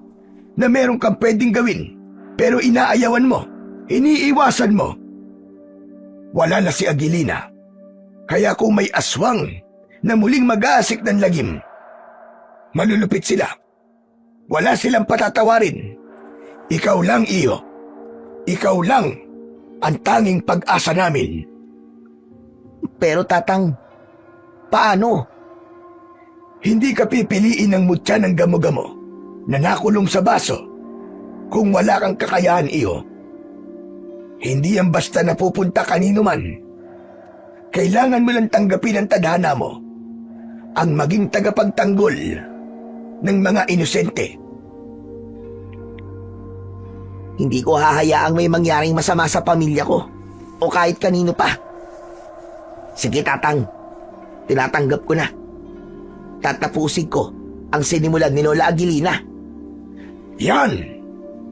na meron kang pwedeng gawin pero inaayawan mo, iniiwasan mo? Wala na si Aguilina, kaya kung may aswang na muling mag-aasik ng lagim, malulupit sila. Wala silang patatawarin. Ikaw lang, iyo. Ikaw lang ang tanging pag-asa namin. Pero, Tatang, paano? Hindi ka pipiliin ng mutya ng gamo-gamo na nakulong sa baso kung wala kang kakayahan, iyo. Hindi yan basta napupunta kanino man. Kailangan mo lang tanggapin ang tadhana mo, ang maging tagapagtanggol ng mga inosente. Hindi ko hahayaang may mangyaring masama sa pamilya ko o kahit kanino pa. Sige, Tatang. Tinatanggap ko na. Tatapusin ko ang sinimulan ni Lola Aguilina. Yan!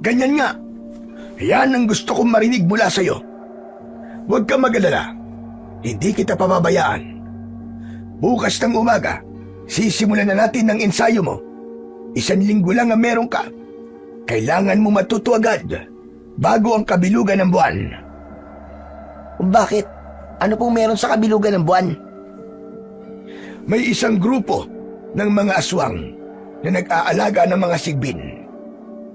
Ganyan nga. Yan ang gusto kong marinig mula sa'yo. Huwag kang mag-alala. Hindi kita pababayaan. Bukas ng umaga, sisimulan na natin ng ensayo mo. 1 linggo lang ang meron ka. Kailangan mo matuto agad bago ang kabilugan ng buwan. Bakit? Ano pong meron sa kabilugan ng buwan? May isang grupo ng mga aswang na nag-aalaga ng mga sigbin.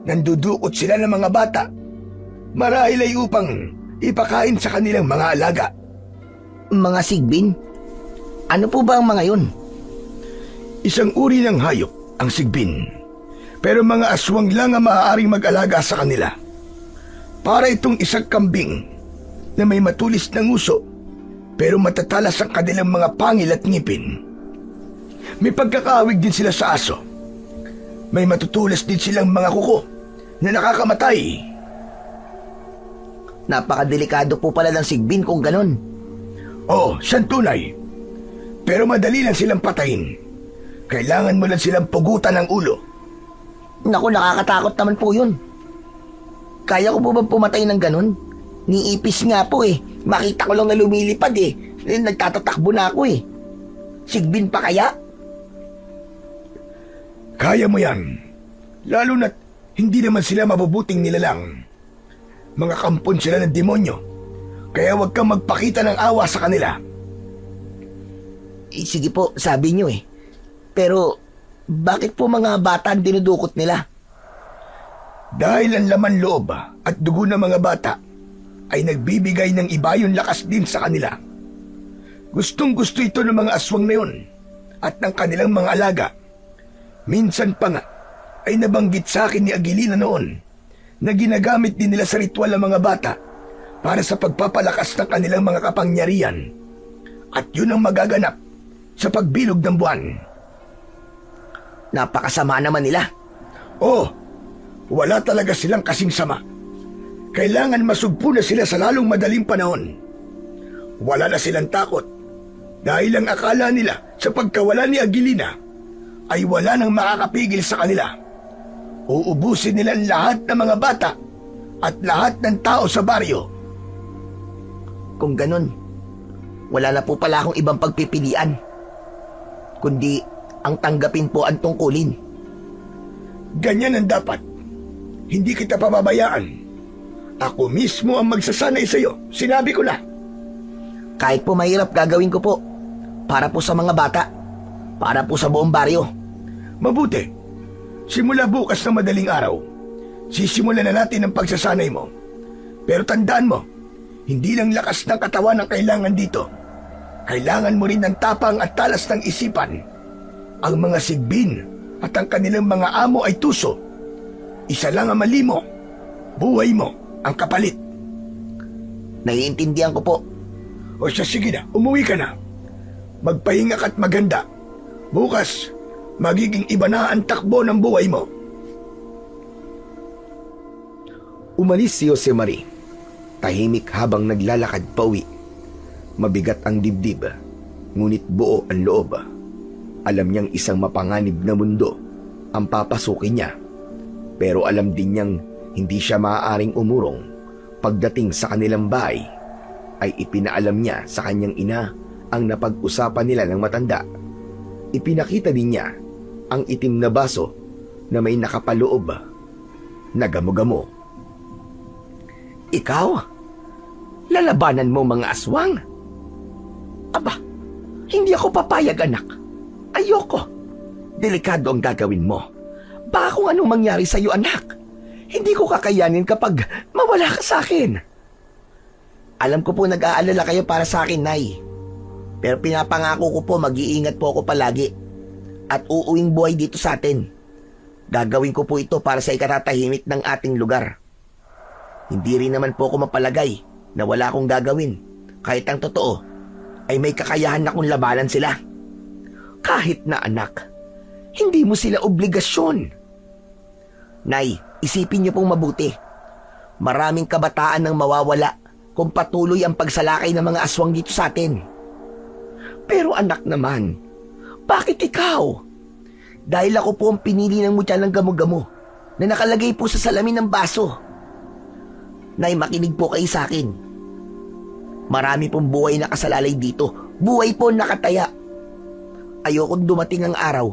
Nandudukot sila ng mga bata. Marahil ay upang ipakain sa kanilang mga alaga. Mga sigbin? Ano po ba ang mga yun? Isang uri ng hayop ang sigbin, pero mga aswang lang ang maaaring mag-alaga sa kanila. Para itong isang kambing na may matulis na nguso, pero matatalas ang kanilang mga pangil at ngipin. May pagkakawig din sila sa aso. May matutulas din silang mga kuko na nakakamatay. Napakadelikado po pala ng sigbin kung ganon. Oo, siyang tunay. Pero madali lang silang patayin. Kailangan mo lang silang pugutan ng ulo. Naku, nakakatakot naman po yun. Kaya ko po ba pumatay ng ganon? Niipis nga po eh. Makita ko lang na lumilipad eh. Nagtatatakbo na ako eh. Sigbin pa kaya? Kaya mo yan. Lalo na't hindi naman sila mabubuting nilalang. Mga kampon sila ng demonyo. Kaya huwag kang magpakita ng awa sa kanila. Sige po, sabi nyo eh. Pero, bakit po mga bata ang dinudukot nila? Dahil ang laman loob at dugo ng mga bata ay nagbibigay ng iba yung lakas din sa kanila. Gustong gusto ito ng mga aswang na yun at ng kanilang mga alaga. Minsan pa nga ay nabanggit sa akin ni Aguilina noon na ginagamit din nila sa ritual ng mga bata para sa pagpapalakas ng kanilang mga kapangyarihan. At yun ang magaganap sa pagbilog ng buwan. Napakasama naman nila. Oh, wala talaga silang kasing sama. Kailangan masugpo na sila sa lalong madaling panahon. Wala na silang takot dahil ang akala nila sa pagkawala ni Aguilina ay wala nang makakapigil sa kanila. Uubusin nila lahat ng mga bata at lahat ng tao sa baryo Kung ganun, wala na po pala akong ibang pagpipilian, kundi ang tanggapin po ang tungkulin. Ganyan ang dapat. Hindi kita pababayaan. Ako mismo ang magsasanay sa'yo. Sinabi ko na. Kahit po mahirap, gagawin ko po. Para po sa mga bata. Para po sa buong baryo. Mabuti. Simula bukas na madaling araw, sisimulan na natin ang pagsasanay mo. Pero tandaan mo, hindi lang lakas ng katawan ang kailangan dito. Kailangan mo rin ng tapang at talas ng isipan. Ang mga sigbin at ang kanilang mga amo ay tuso. Isa lang ang mali mo. Buhay mo ang kapalit. Naiintindihan ko po. O siya, sige na, umuwi ka na. Magpahinga ka't maganda. Bukas, magiging iba na ang takbo ng buhay mo. Umalis si Jose Marie. Tahimik habang naglalakad pauwi. Mabigat ang dibdib, ngunit buo ang loob. Alam niyang isang mapanganib na mundo ang papasukin niya. Pero alam din niyang hindi siya maaaring umurong. Pagdating sa kanilang bahay, ay ipinaalam niya sa kanyang ina ang napag-usapan nila ng matanda. Ipinakita din niya ang itim na baso na may nakapaloob na gamo-gamo. Ikaw? Lalabanan mo mga aswang? Aba, hindi ako papayag, anak. Ayoko. Delikado ang gagawin mo. Baka kung anong mangyari sa'yo, anak. Hindi ko kakayanin kapag mawala ka sa akin. Alam ko po nag-aalala kayo para sa akin, Nay. Pero pinapangako ko po mag-iingat po ako palagi. At uuwing buhay dito sa atin. Gagawin ko po ito para sa ikatatahimik ng ating lugar. Hindi rin naman po ako mapalagay na wala akong gagawin. Kahit ang totoo ay may kakayahan akong labanan sila. Kahit na anak, hindi mo sila obligasyon. Nay, isipin niyo pong mabuti. Maraming kabataan ang mawawala kung patuloy ang pagsalakay ng mga aswang dito sa atin. Pero anak naman, bakit ikaw? Dahil ako po ang pinili ng mutya ng gamo-gamo na nakalagay po sa salamin ng baso. Nay, makinig po kayo sa akin. Marami pong buhay na kasalalay dito. Buhay po nakataya. Ayokong dumating ang araw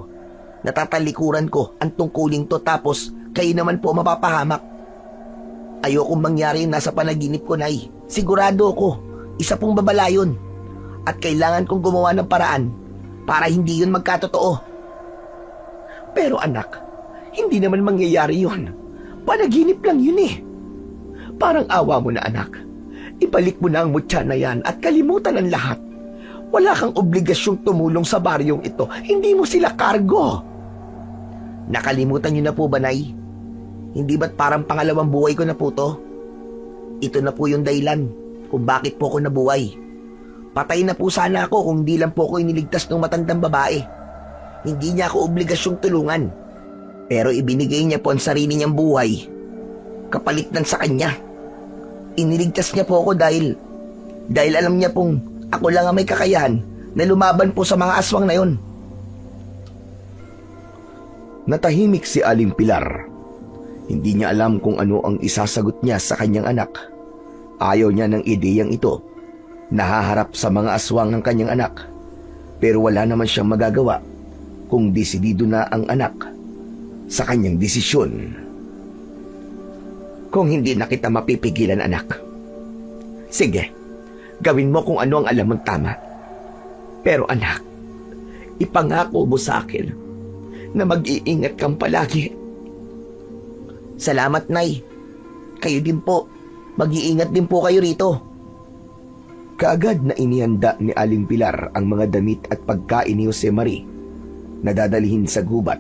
na tatalikuran ko ang tungkuling to tapos kayo naman po mapapahamak. Ayokong mangyari yung nasa panaginip ko, Nay. Sigurado ako, isa pong babalayon. At kailangan kong gumawa ng paraan para hindi yun magkatotoo. Pero anak, hindi naman mangyayari yun. Panaginip lang yun eh. Parang awa mo na, anak. Ibalik mo na ang mutya na yan at kalimutan ang lahat. Wala kang obligasyong tumulong sa baryong ito. Hindi mo sila kargo. Nakalimutan niyo na po ba, Nay? Hindi ba't parang pangalawang buhay ko na po to? Ito na po yung dahilan kung bakit po ako nabuhay. Patay na po sana ako kung di lang po ako iniligtas ng matandang babae. Hindi niya ako obligasyong tulungan. Pero ibinigay niya po ang sarili niyang buhay kapalit ng sa kanya. Iniligtas niya po ako dahil alam niya pong ako lang ang may kakayahan na lumaban po sa mga aswang na yon. Natahimik si Aling Pilar. Hindi niya alam kung ano ang isasagot niya sa kanyang anak. Ayaw niya ng ideyang ito. Nahaharap sa mga aswang ng kanyang anak. Pero wala naman siyang magagawa kung desidido na ang anak sa kanyang desisyon. Kung hindi na kita mapipigilan, anak. Sige, gawin mo kung ano ang alam mong tama. Pero anak, ipangako mo sa akin na mag-iingat kang palagi. Salamat, Nay. Kayo din po. Mag-iingat din po kayo rito. Kaagad na inihanda ni Aling Pilar ang mga damit at pagkain ni Jose Marie na dadalhin sa gubat.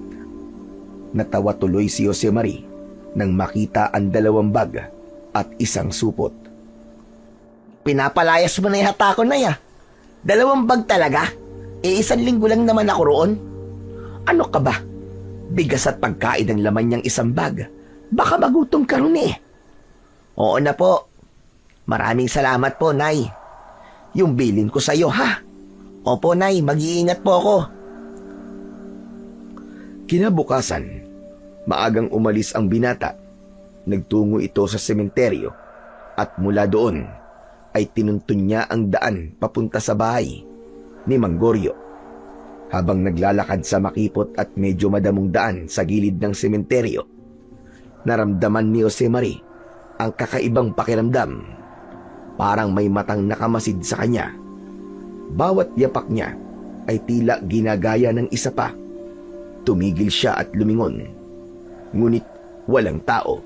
Natawa tuloy si Jose Marie nang makita ang 2 bag at isang supot. Pinapalayas mo na yung hata ko, Nay, ah. 2 bag talaga? 1 linggo lang naman ako roon. Ano ka ba? Bigas at pagkain ang laman niyang 1 bag. Baka magutom ka ron eh. Oo na po. Maraming salamat po, Nay. Yung bilin ko sa'yo, ha? Opo, Nay. Mag-iingat po ako. Kinabukasan, maagang umalis ang binata. Nagtungo ito sa sementeryo at mula doon, ay tinuntun niya ang daan papunta sa bahay ni Manggorio. Habang naglalakad sa makipot at medyo madamong daan sa gilid ng sementeryo, naramdaman ni Josemari ang kakaibang pakiramdam. Parang may matang nakamasid sa kanya. Bawat yapak niya ay tila ginagaya ng isa pa. Tumigil siya at lumingon. Ngunit walang tao.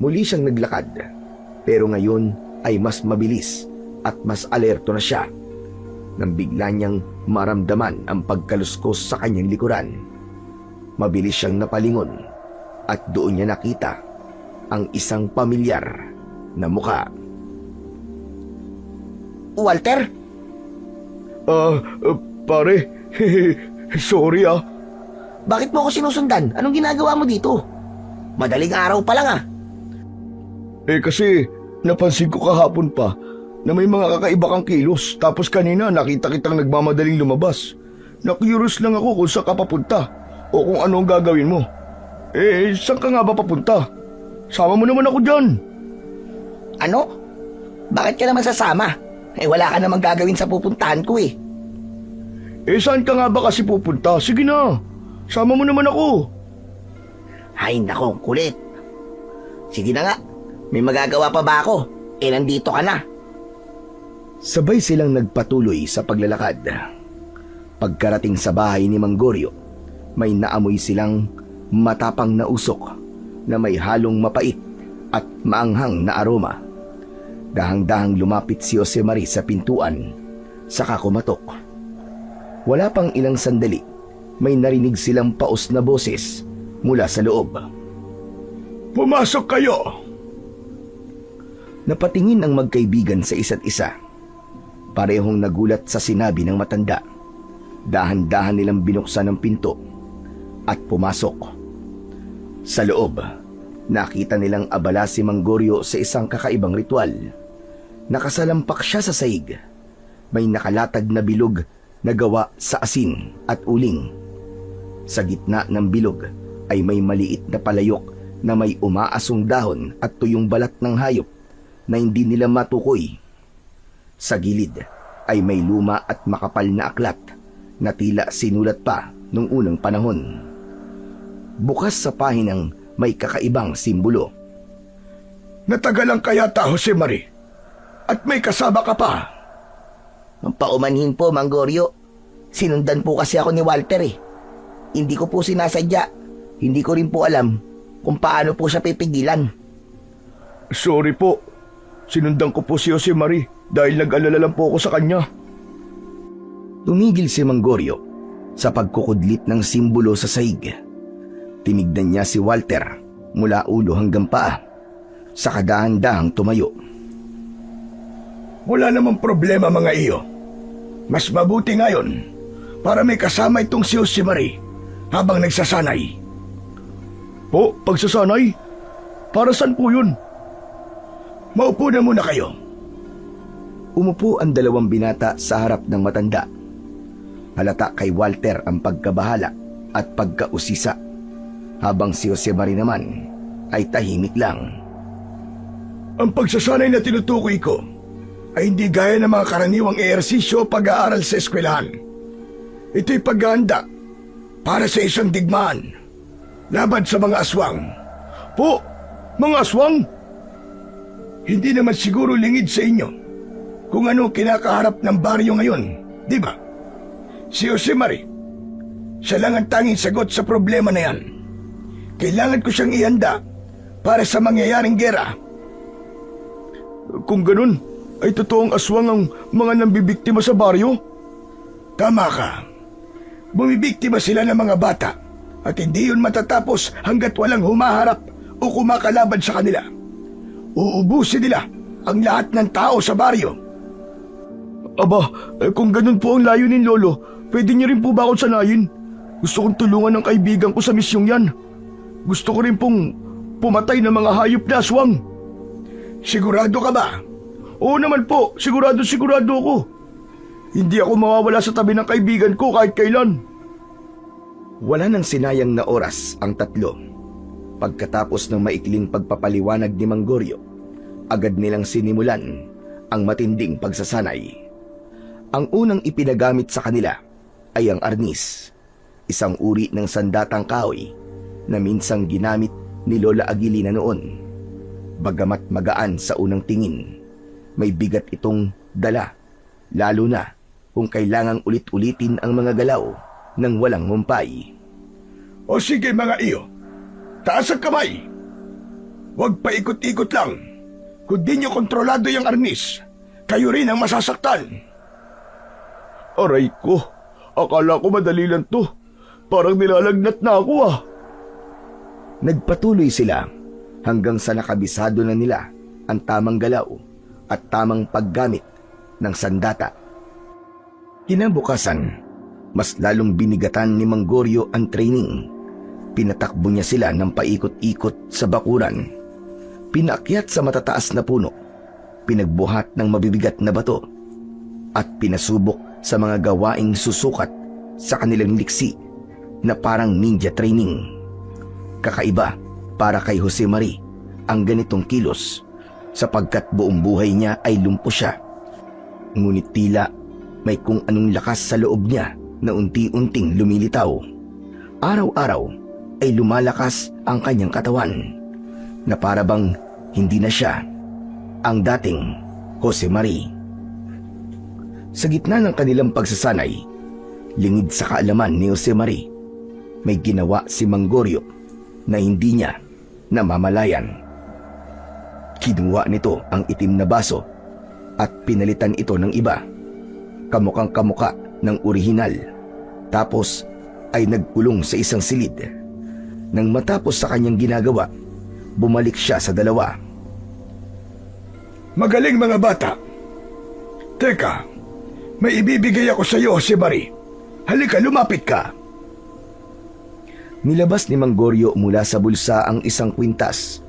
Muli siyang naglakad, pero ngayon ay mas mabilis at mas alerto na siya nang bigla niyang maramdaman ang pagkaluskos sa kanyang likuran. Mabilis siyang napalingon at doon niya nakita ang isang pamilyar na mukha. Walter? Pare, sorry ah. Bakit mo ako sinusundan? Anong ginagawa mo dito? Madaling araw pa lang ah. Kasi napansin ko kahapon pa na may mga kakaiba kang kilos. Tapos kanina nakita kitang nagmamadaling lumabas. Na-curious lang ako kung saan ka papunta o kung ano ang gagawin mo. Saan ka nga ba papunta? Sama mo naman ako dyan. Ano? Bakit ka naman sasama? Wala ka namang gagawin sa pupuntahan ko eh. Saan ka nga ba kasi pupunta? Sige na, sama mo naman ako. Ay nako, kulit. Sige na nga, may magagawa pa ba ako? Nandito ka na. Sabay silang nagpatuloy sa paglalakad. Pagkarating sa bahay ni Manggorio, may naamoy silang matapang na usok na may halong mapait at maanghang na aroma. Dahang-dahang lumapit si Josemari sa pintuan, saka kumatok. Wala pang ilang sandali, may narinig silang paos na boses mula sa loob. Pumasok kayo! Napatingin ang magkaibigan sa isa't isa. Parehong nagulat sa sinabi ng matanda. Dahan-dahan nilang binuksan ang pinto at pumasok. Sa loob, nakita nilang abala si Manggorio sa isang kakaibang ritual. Nakasalampak siya sa saig. May nakalatag na bilog na gawa sa asin at uling. Sa gitna ng bilog ay may maliit na palayok na may umaasong dahon at tuyong balat ng hayop na hindi nila matukoy. Sa gilid ay may luma at makapal na aklat na tila sinulat pa noong unang panahon. Bukas sa pahinang may kakaibang simbolo. Natagalan kaya ta, Josemari? At may kasama ka pa? Paumanhin po, Manggorio. Sinundan po kasi ako ni Walter eh. Hindi ko po sinasadya. Hindi ko rin po alam kung paano po siya pipigilan. Sorry po. Sinundan ko po si Josemari dahil nag-alala lang po ako sa kanya. Tumigil si Manggorio sa pagkukudlit ng simbolo sa saig. Tinignan niya si Walter mula ulo hanggang paa. Sa kadahan-dahang tumayo. Wala namang problema mga iyo. Mas mabuti ngayon para may kasama itong si Josemari habang nagsasanay. Po, pagsasanay? Para saan po yun? Maupo na muna kayo. Umupo ang dalawang binata sa harap ng matanda. Halata kay Walter ang pagkabahala at pagkausisa, habang si Josemari naman ay tahimik lang. Ang pagsasanay na tinutukoy ko ay hindi gaya ng mga karaniwang ehersisyo o pag-aaral sa eskwelahan. Ito'y paghahanda para sa isang digmaan laban sa mga aswang. Po, mga aswang? Hindi naman siguro lingid sa inyo kung ano kinakaharap ng baryo ngayon, di ba? Si Josemari, siya lang ang tanging sagot sa problema na yan. Kailangan ko siyang ihanda para sa mangyayaring gera. Kung ganun, ay totoong aswang ang mga nambibiktima sa baryo? Tama ka. Bumibiktima sila ng mga bata at hindi yun matatapos hanggat walang humaharap o kumakalaban sa kanila. Uubusin nila ang lahat ng tao sa baryo. Aba, kung ganun po ang layunin, Lolo, pwede niyo rin po ba akong sanayin? Gusto kong tulungan ng kaibigan ko sa misyong yan. Gusto ko rin pong pumatay ng mga hayop na aswang. Sigurado ka ba? Oo naman po, sigurado ako. Hindi ako mawawala sa tabi ng kaibigan ko kahit kailan. Wala nang sinayang na oras ang tatlo. Pagkatapos ng maikling pagpapaliwanag ni Manggorio, agad nilang sinimulan ang matinding pagsasanay. Ang unang ipinagamit sa kanila ay ang arnis, isang uri ng sandatang kahoy na minsang ginamit ni Lola Agilina noon. Bagamat magaan sa unang tingin, may bigat itong dala, lalo na kung kailangang ulit-ulitin ang mga galaw ng walang humpay. O sige mga iyo, taas ang kamay. Huwag paikot-ikot lang. Kung di nyo kontrolado yung arnis, kayo rin ang masasaktan. Aray ko, akala ko madali lang to. Parang nilalagnat na ako ah. Nagpatuloy sila hanggang sa nakabisado na nila ang tamang galaw at tamang paggamit ng sandata. Kinabukasan, mas lalong binigatan ni Mang Goryo ang training. Pinatakbo niya sila ng paikot-ikot sa bakuran. Pinaakyat sa matataas na puno, pinagbuhat ng mabibigat na bato, at pinasubok sa mga gawaing susukat sa kanilang liksi na parang ninja training. Kakaiba para kay Jose Mari ang ganitong kilos sapagkat buong buhay niya ay lumpo siya. Ngunit tila may kung anong lakas sa loob niya na unti-unting lumilitaw. Araw-araw ay lumalakas ang kanyang katawan na para bang hindi na siya ang dating Jose Mari. Sa gitna ng kanilang pagsasanay, lingid sa kaalaman ni Jose Mari, may ginawa si Mang Goryo na hindi niya namamalayan. Kinuha nito ang itim na baso at pinalitan ito ng iba, kamukhang kamuka ng orihinal, tapos ay nagkulong sa isang silid. Nang matapos sa kanyang ginagawa, bumalik siya sa dalawa. Magaling mga bata. Teka, may ibibigay ako sa iyo, Jose Mari. Halika, lumapit ka. Nilabas ni Mang Goryo mula sa bulsa ang isang kwintas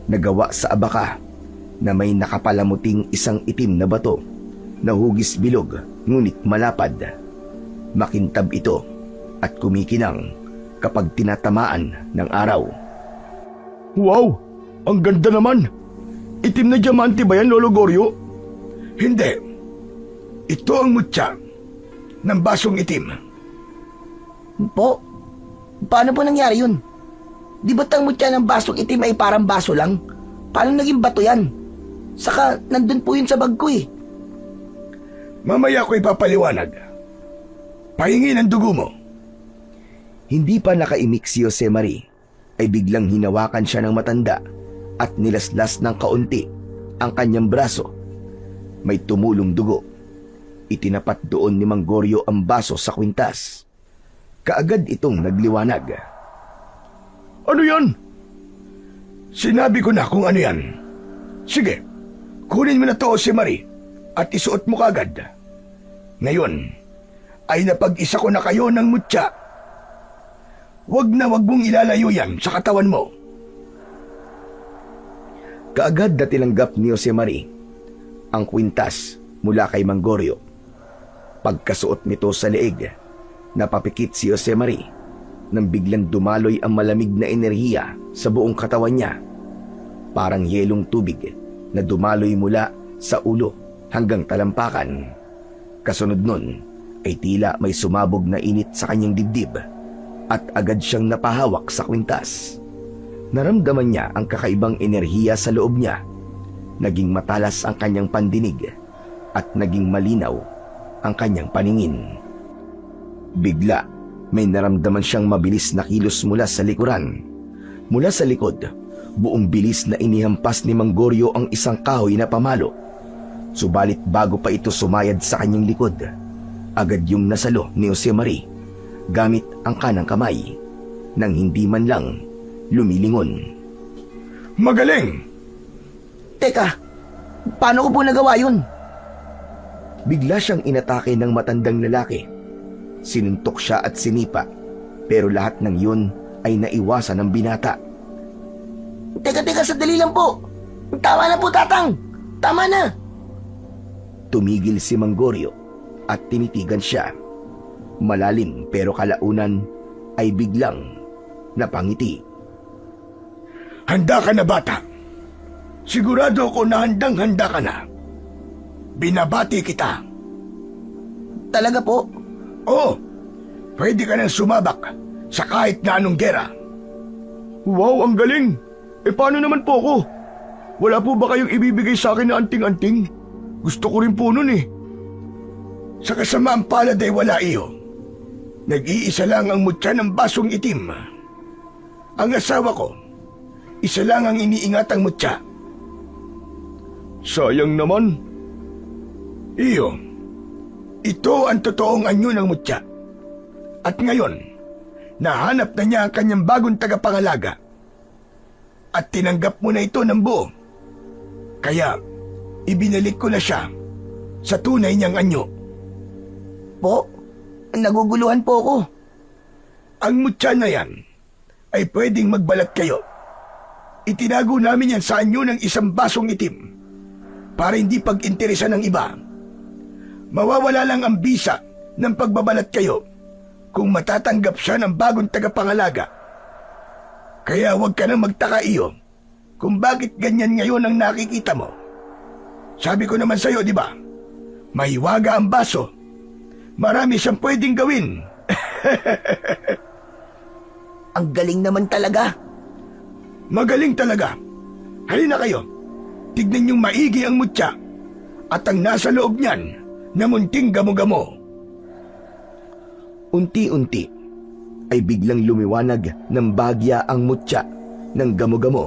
na gawa sa abaka na may nakapalamuting isang itim na bato na hugis bilog ngunit malapad. Makintab ito at kumikinang kapag tinatamaan ng araw. Wow! Ang ganda naman! Itim na diamante ba yan, Lolo Goryo? Hindi. Ito ang mutya ng basong itim. Po? Paano po nangyari yun? Di ba't ang mutya ng basong itim ay parang baso lang? Paano naging bato yan? Saka nandun po yun sa bag ko eh. Mamaya ko ipapaliwanag. Pahingi ng dugo mo. Hindi pa nakaimik si Jose Mari ay biglang hinawakan siya ng matanda at nilaslas ng kaunti ang kanyang braso. May tumulong dugo. Itinapat doon ni Mang Goryo ang baso sa kwintas. Kaagad itong nagliwanag. Ano yan? Sinabi ko na kung ano yan. Sige, kunin mo na to, Jose Mari, at isuot mo kagad. Ngayon, ay napag-isa ko na kayo ng mutya. Wag mong ilalayo yan sa katawan mo. Kaagad na tinanggap ni Jose Mari ang kwintas mula kay Mang Goryo. Pagkasuot nito sa leeg, napapikit si Jose Mari nang biglang dumaloy ang malamig na enerhiya sa buong katawan niya. Parang yelong tubig na dumaloy mula sa ulo hanggang talampakan. Kasunod nun ay tila may sumabog na init sa kanyang dibdib at agad siyang napahawak sa kwintas. Naramdaman niya ang kakaibang enerhiya sa loob niya. Naging matalas ang kanyang pandinig at naging malinaw ang kanyang paningin. Bigla, may naramdaman siyang mabilis na kilos mula sa likuran. Mula sa likod, buong bilis na inihampas ni Mang Goryo ang isang kahoy na pamalo. Subalit bago pa ito sumayad sa kanyang likod, agad yung nasalo ni Jose Mari gamit ang kanang kamay nang hindi man lang lumilingon. Magaling! Teka, paano ko po nagawa yun? Bigla siyang inatake ng matandang lalaki. Sinuntok siya at sinipa, pero lahat ng yun ay naiwasan ng binata. Teka, sandali lang po. Tama na po, Tatang. Tama na. Tumigil si Mang Goryo at tinitigan siya. Malalim pero kalaunan ay biglang napangiti. Handa ka na, bata. Sigurado ako na handang-handa ka na. binabati kita. Talaga po? Oo, pwede ka nang sumabak sa kahit na anong gera. Wow, ang galing! Paano naman po ako? Wala po ba kayong ibibigay sa akin na anting-anting? Gusto ko rin po nun eh. Sa kasamaang palad ay wala iyo. Nag-iisa lang ang mutya ng basong itim. Ang asawa ko, isa lang ang iniingatang mutya. Sayang naman. Iyo, ito ang totoong anyo ng mutya. At ngayon, nahanap na niya ang kanyang bagong tagapangalaga. At tinanggap mo na ito ng buo. Kaya, ibinalik ko na siya sa tunay niyang anyo. Po? Naguguluhan po ako. Ang mutya na yan ay pwedeng magbalat kayo. Itinago namin yan sa anyo ng isang basong itim para hindi pag-interesan ng iba. Mawawala lang ang bisa ng pagbabalat kayo kung matatanggap siya ng bagong tagapangalaga. Kaya huwag ka nang magtaka iyo kung bakit ganyan ngayon ang nakikita mo. Sabi ko naman sa'yo, di ba? Mahiwaga ang baso. Marami siyang pwedeng gawin. Ang galing naman talaga. Magaling talaga. Halina kayo. Tignan niyong maigi ang mutya at ang nasa loob niyan na munting gamo-gamo. Unti-unti ay biglang lumiwanag ng bagya ang mutya ng gamo-gamo.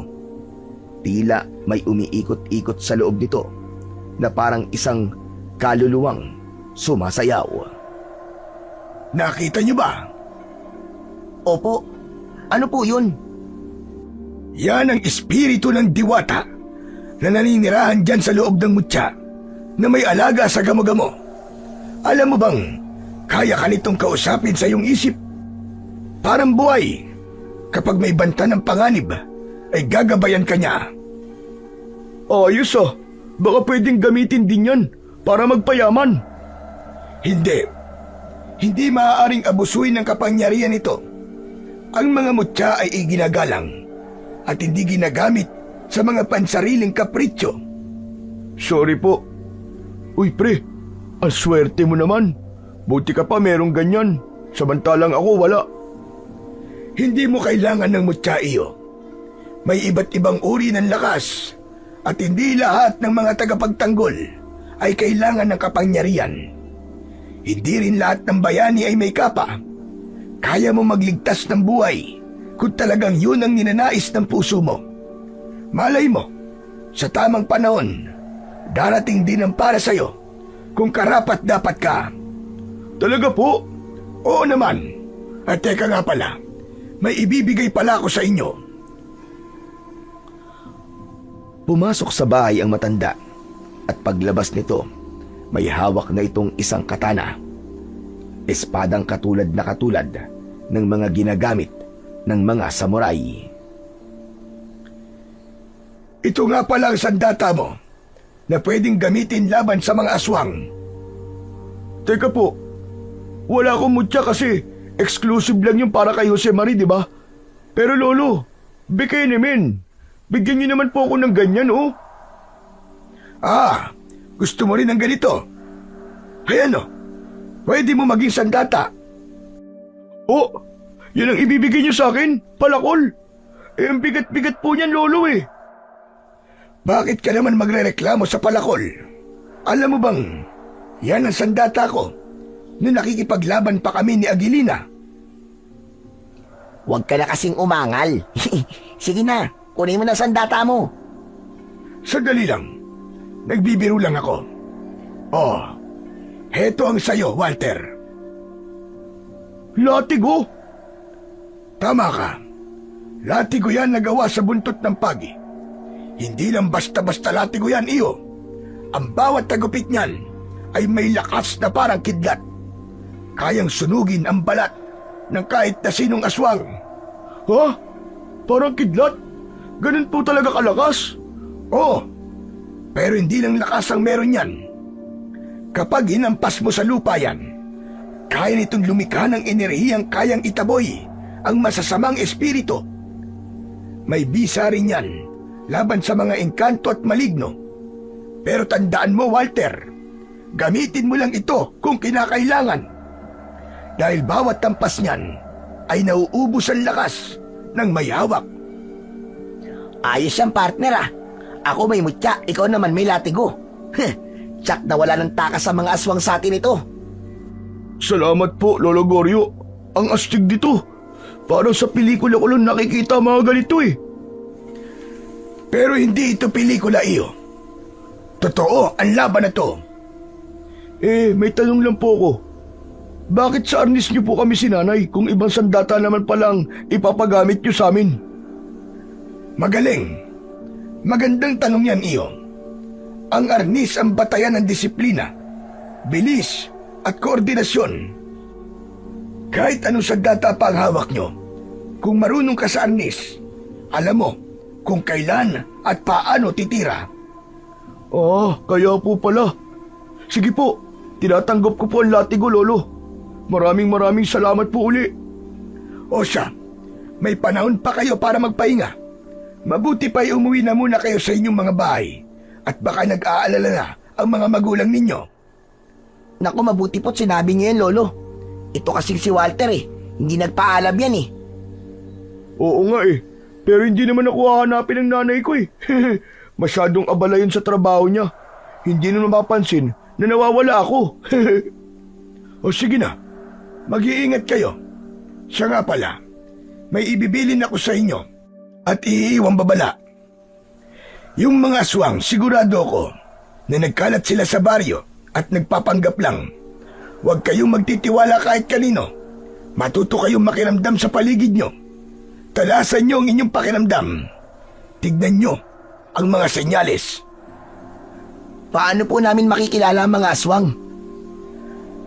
Tila may umiikot-ikot sa loob nito na parang isang kaluluwang sumasayaw. Nakita niyo ba? Opo. Ano po yun? Yan ang espiritu ng diwata na naninirahan dyan sa loob ng mutya na may alaga sa gamo-gamo. Alam mo bang kaya ka nitong kausapin sa iyong isip? Parang buhay. Kapag may banta ng panganib, ay gagabayan ka niya. Ayos ah. Baka pwedeng gamitin din yan para magpayaman. Hindi. Hindi maaaring abusuin ng kapangyarihan nito. Ang mga mutya ay iginagalang at hindi ginagamit sa mga pansariling kapritsyo. Sorry po. Uy pre, ang swerte mo naman. Buti ka pa merong ganyan, samantalang ako wala. Hindi mo kailangan ng mutya iyo. May iba't ibang uri ng lakas at hindi lahat ng mga tagapagtanggol ay kailangan ng kapangyarihan. Hindi rin lahat ng bayani ay may kapa. Kaya mo magligtas ng buhay kung talagang yun ang ninanais ng puso mo. Malay mo, sa tamang panahon, darating din ang para sa'yo kung karapat-dapat ka. Talaga po? Oo naman. At teka nga pala, may ibibigay pala ako sa inyo. Pumasok sa bahay ang matanda at paglabas nito, may hawak na itong isang katana. Espadang katulad ng mga ginagamit ng mga samurai. Ito nga pala ang sandata mo na pwedeng gamitin laban sa mga aswang. Teka po, wala akong mutya kasi exclusive lang yung para kay Jose Marie, di ba? Pero lolo, bigay naman. Bigyan niyo naman po ako ng ganyan, oh. Ah, gusto mo rin ng ganito? Ayan, oh. Pwede mo maging sandata. Oh, yun ang ibibigay niyo sa akin? Palakol. Ang bigat-bigat po niyan, lolo, eh. Bakit ka naman magrereklamo sa palakol? Alam mo bang, yan ang sandata ko nung nakikipaglaban pa kami ni Aguilina. Huwag ka na kasing umangal. Sige na, kunin mo na sandata mo. Sandali lang. Nagbibiro lang ako. Oh, heto ang sayo, Walter. Latigo? Tama ka. Latigo yan na gawa sa buntot ng pagi. Hindi lang basta-basta latigo yan, iyo. Ang bawat tagupit niyan ay may lakas na parang kidlat. Kayang sunugin ang balat ng kahit na sinong aswang. Ha? Parang kidlat? Ganun po talaga kalakas? Oo. Pero hindi lang lakas ang meron yan. Kapag hinampas mo sa lupa yan, kaya nitong lumikha ng enerhiyang kayang itaboy ang masasamang espiritu. May bisa rin yan laban sa mga engkanto at maligno. Pero tandaan mo, Walter, Gamitin mo lang ito kung kinakailangan. Dahil bawat tampas niyan ay nauubos ang lakas ng may hawak. Ayos yan, partner ah. Ako may mutya, ikaw naman may latigo. Tsak na wala ng takas sa mga aswang sa atin ito. Salamat po, Lolo Goryo. Ang astig dito. Parang sa pelikula ko lang nakikita mga ganito eh. Pero hindi ito pelikula iyo. Totoo ang laban na to. May tanong lang po ako. Bakit sa arnis niyo po kami sinanay kung ibang sandata naman palang ipapagamit niyo sa amin? Magaling. Magandang tanong yan iyo. Ang arnis ang batayan ng disiplina, bilis at koordinasyon. Kahit anong sandata pa ang hawak nyo, kung marunong ka sa arnis, alam mo kung kailan at paano titira. Kaya po pala. Sige po, tinatanggap ko po ang latigo, Lolo. Maraming salamat po uli. O siya, may panahon pa kayo para magpahinga. Mabuti pa'y umuwi na muna kayo sa inyong mga bahay at baka nag-aalala na ang mga magulang ninyo. Naku, mabuti po't sinabi niyo yan, Lolo. Ito kasing si Walter eh. Hindi nagpaalam yan eh. Oo nga eh, pero hindi naman ako hahanapin ng nanay ko eh. Masyadong abala yun sa trabaho niya. Hindi naman mapapansin na nawawala ako. O sige na, mag-iingat kayo. Siya nga pala, may ibibilin ako sa inyo at iiwang babala. Yung mga aswang, sigurado ko na nagkalat sila sa baryo at nagpapanggap lang. Huwag kayong magtitiwala kahit kanino. Matuto kayong makiramdam sa paligid nyo. Talasan nyo ang inyong pakiramdam. Tignan nyo ang mga senyales. Paano po namin makikilala ang mga aswang?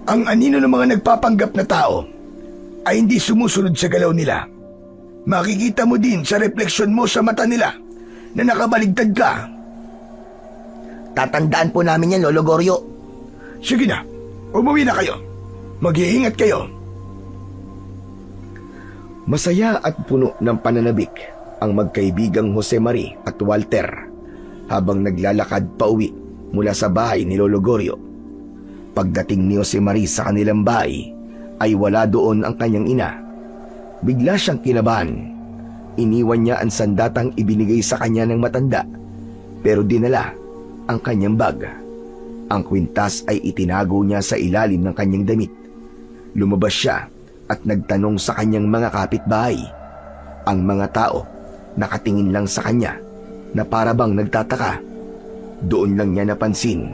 Ang anino ng mga nagpapanggap na tao ay hindi sumusunod sa galaw nila. Makikita mo din sa refleksyon mo sa mata nila na nakabaligtad ka. Tatandaan po namin yan, Lolo Goryo. Sige na, umuwi na kayo. Mag-iingat kayo. Masaya at puno ng pananabik ang magkaibigang Jose Marie at Walter habang naglalakad pauwi mula sa bahay ni Lolo Goryo. Pagdating ni Jose Marie sa kanilang bahay ay wala doon ang kanyang ina. Bigla siyang kinabahan. Iniwan niya ang sandatang ibinigay sa kanya ng matanda pero dinala ang kanyang bag. Ang kwintas ay itinago niya sa ilalim ng kanyang damit. Lumabas siya at nagtanong sa kanyang mga kapitbahay. Ang mga tao nakatingin lang sa kanya na para bang nagtataka. Doon lang niya napansin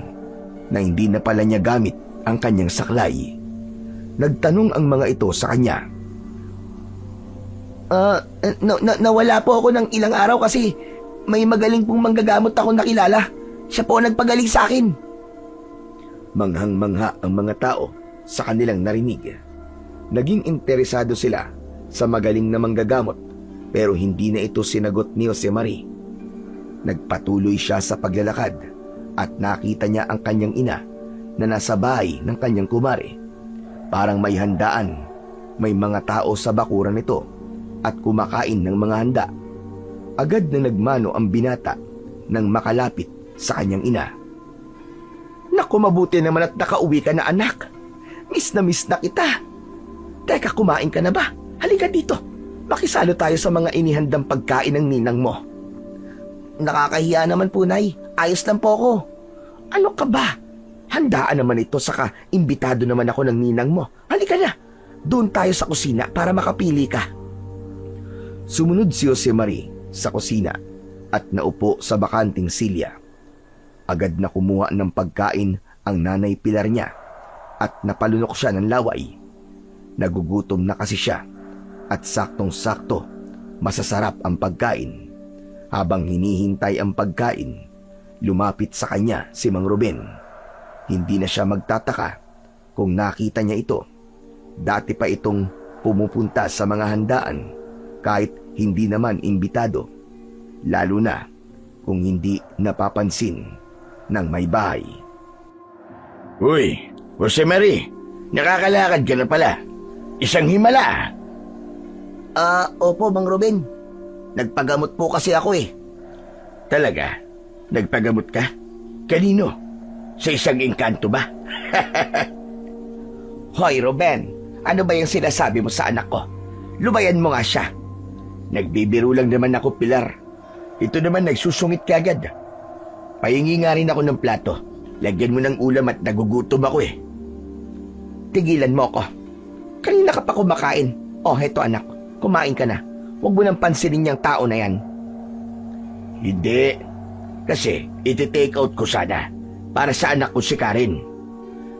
na hindi na pala niya gamit ang kanyang saklay. Nagtanong ang mga ito sa kanya. Nawala po ako ng ilang araw kasi may magaling pong manggagamot ako nakilala. Siya po ang nagpagaling sa akin. Manghang-mangha ang mga tao sa kanilang narinig. Naging interesado sila sa magaling na manggagamot pero hindi na ito sinagot ni Jose Marie. Nagpatuloy siya sa paglalakad at nakita niya ang kanyang ina na nasa bahay ng kanyang kumare. Parang may handaan, may mga tao sa bakuran nito at kumakain ng mga handa. Agad na nagmano ang binata nang makalapit sa kanyang ina. Naku, mabuti naman at nakauwi ka na, anak. Miss na kita. Teka, kumain ka na ba? Halika dito. Makisalo tayo sa mga inihandang pagkain ng ninang mo. Nakakahiya naman po, Nay. Ayos lang po ako. Ano ka ba? Handaan naman ito, saka imbitado naman ako ng ninang mo. Halika na. Doon tayo sa kusina para makapili ka. Sumunod si Jose Marie sa kusina at naupo sa bakanting silya. Agad na kumuha ng pagkain ang nanay Pilar niya at napalunok siya ng laway. Nagugutom na kasi siya at saktong-sakto masasarap ang pagkain. Habang hinihintay ang pagkain, lumapit sa kanya si Mang Ruben. Hindi na siya magtataka kung nakita niya ito. Dati pa itong pumupunta sa mga handaan kahit hindi naman imbitado, lalo na kung hindi napapansin ng may bahay. Uy, Jose Marie, nakakalakad ka na pala. Isang himala. Opo, Mang Ruben. Nagpagamot po kasi ako eh. Talaga? Nagpagamot ka? Kanino? Sa isang engkanto ba? Hoy, Ruben, ano ba yung sinasabi mo sa anak ko? Lubayan mo nga siya. Nagbibiro lang naman ako, Pilar. Ito naman nagsusungit kagad. Pahingi nga rin ako ng plato. Lagyan mo ng ulam at nagugutom ako eh. Tigilan mo ako. Kanina ka pa kumakain. Oh, heto anak, kumain ka na. Huwag mo nang pansinin yung tao na yan. Hindi. Kasi iti-take out ko sana para sa anak ko si Karen.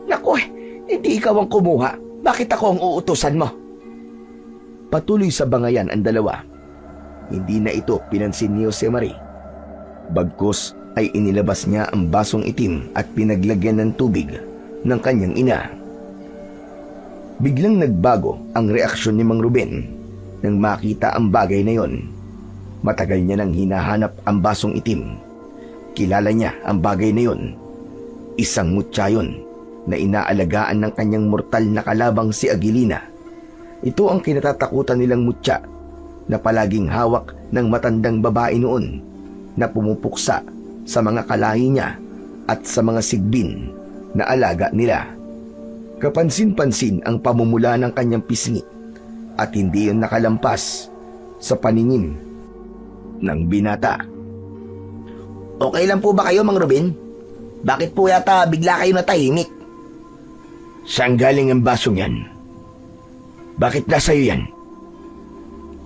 Naku, hindi ikaw ang kumuha. Bakit ako ang uutusan mo? Patuloy sa bangayan ang dalawa. Hindi na ito pinansin ni Jose Marie. Bagkus ay inilabas niya ang basong itim at pinaglagyan ng tubig ng kanyang ina. Biglang nagbago ang reaksyon ni Mang Ruben nang makita ang bagay na yon. Matagal niya nang hinahanap ang basong itim. Kilala niya ang bagay na yon. Isang mutya yon na inaalagaan ng kanyang mortal na kalabang si Aguilina. Ito ang kinatatakutan nilang mutya na palaging hawak ng matandang babae noon na pumupuksa sa mga kalahi niya at sa mga sigbin na alaga nila. Kapansin-pansin ang pamumula ng kanyang pisngi at hindi yun nakalampas sa paningin ng binata. Okay lang po ba kayo, Mang Ruben? Bakit po yata bigla kayo natahimik? Saan galing ang basong yan? Bakit nasa iyo yan?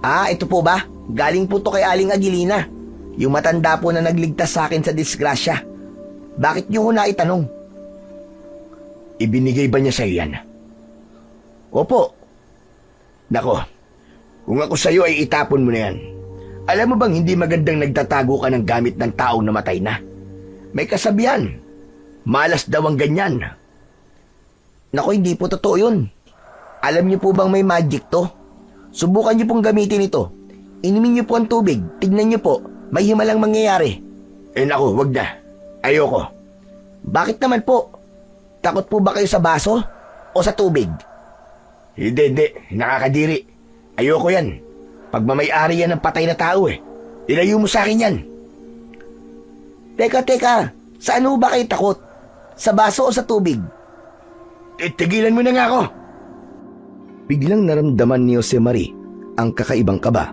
Ah, ito po ba? Galing po to kay Aling Aguilina. Yung matanda po na nagligtas sa akin sa disgrasya. Bakit niyo ko na itanong? Ibinigay ba niya sa iyo yan? Opo. Nako, kung ako sa iyo ay itapon mo na yan. Alam mo bang hindi magandang nagtatago ka ng gamit ng taong namatay na? May kasabihan. Malas daw ang ganyan. Nako, hindi po totoo yun. Alam niyo po bang may magic to? Subukan niyo pong gamitin ito. Inumin niyo po ang tubig. Tignan niyo po. May himalang mangyayari. Nako, wag na. Ayoko. Bakit naman po? Takot po ba kayo sa baso? O sa tubig? Hindi. Nakakadiri. Ayoko yan. Pagmamayari yan ng patay na tao eh. Ilayo mo sa akin yan. Teka. Saan ho ba kayo takot? Sa baso o sa tubig? Tigilan mo na nga ako. Biglang naramdaman ni Jose Marie ang kakaibang kaba.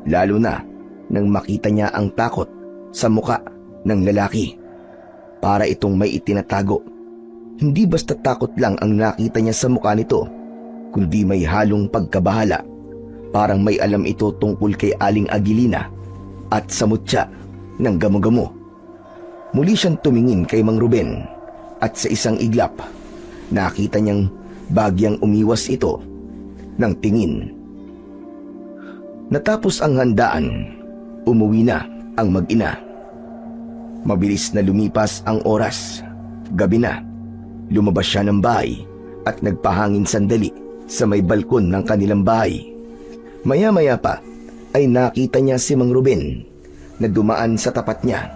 Lalo na nang makita niya ang takot sa muka ng lalaki. Para itong may itinatago. Hindi basta takot lang ang nakita niya sa muka nito, kundi may halong pagkabahala. Parang may alam ito tungkol kay Aling Aguilina at sa mutya ng gamo-gamo. Muli siyang tumingin kay Mang Ruben at sa isang iglap, nakita niyang bagyang umiwas ito ng tingin. Natapos ang handaan, umuwi na ang mag-ina. Mabilis na lumipas ang oras. Gabi na, lumabas siya ng bahay at nagpahangin sandali sa may balkon ng kanilang bahay. Maya-maya pa ay nakita niya si Mang Ruben na dumaan sa tapat niya.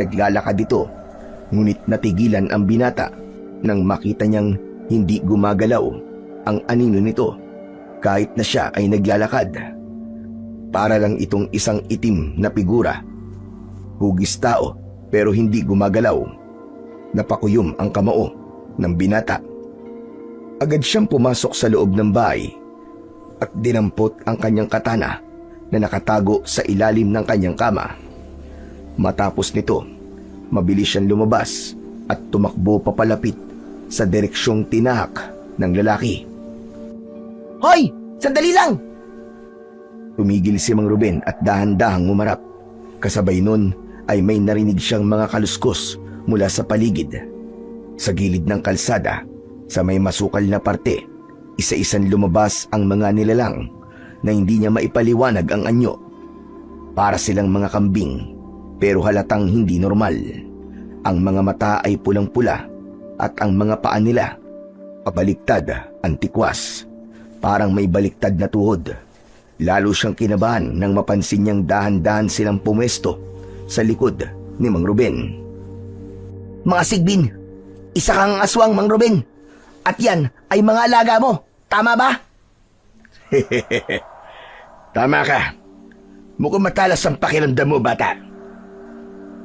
Naglalakad ito, ngunit natigilan ang binata nang makita niyang hindi gumagalaw ang anino nito kahit na siya ay naglalakad. Para lang itong isang itim na figura. Hugis tao pero hindi gumagalaw. Napakuyom ang kamao ng binata. Agad siyang pumasok sa loob ng bahay at dinampot ang kanyang katana na nakatago sa ilalim ng kanyang kama. Matapos nito, mabilis siyang lumabas at tumakbo papalapit sa direksyong tinahak ng lalaki. Hoy! Sandali lang! Tumigil si Mang Ruben at dahan-dahang umarap. Kasabay nun ay may narinig siyang mga kaluskos mula sa paligid. Sa gilid ng kalsada, sa may masukal na parte, isa-isang lumabas ang mga nilalang na hindi niya maipaliwanag ang anyo. Para silang mga kambing, pero halatang hindi normal. Ang mga mata ay pulang-pula at ang mga paa nila pabaliktad, antikwas. Parang may baliktad na tuhod. Lalo siyang kinabahan nang mapansin niyang dahan-dahan silang pumesto sa likod ni Mang Ruben. Mga sigbin, isa kang aswang, Mang Ruben. At yan ay mga alaga mo. Tama ba? Tama ka. Mukhang matalas ang pakiramdam mo, bata.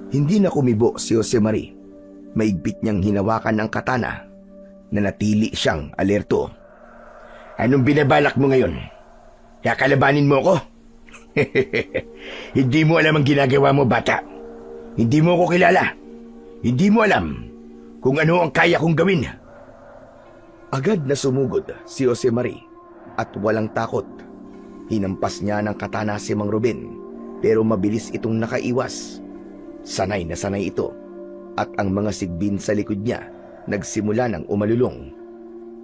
Hindi na kumibo si Jose Marie. Maigpit niyang hinawakan ang katana. Nanatili siyang alerto. Anong binabalak mo ngayon? Kakalabanin mo ako? Hindi mo alam ang ginagawa mo, bata. Hindi mo ako kilala. Hindi mo alam kung ano ang kaya kong gawin. Agad na sumugod si Josemarie at walang takot. Hinampas niya ng katana si Mang Ruben pero mabilis itong nakaiwas. Sanay na sanay ito at ang mga sigbin sa likod niya nagsimula ng umalulong.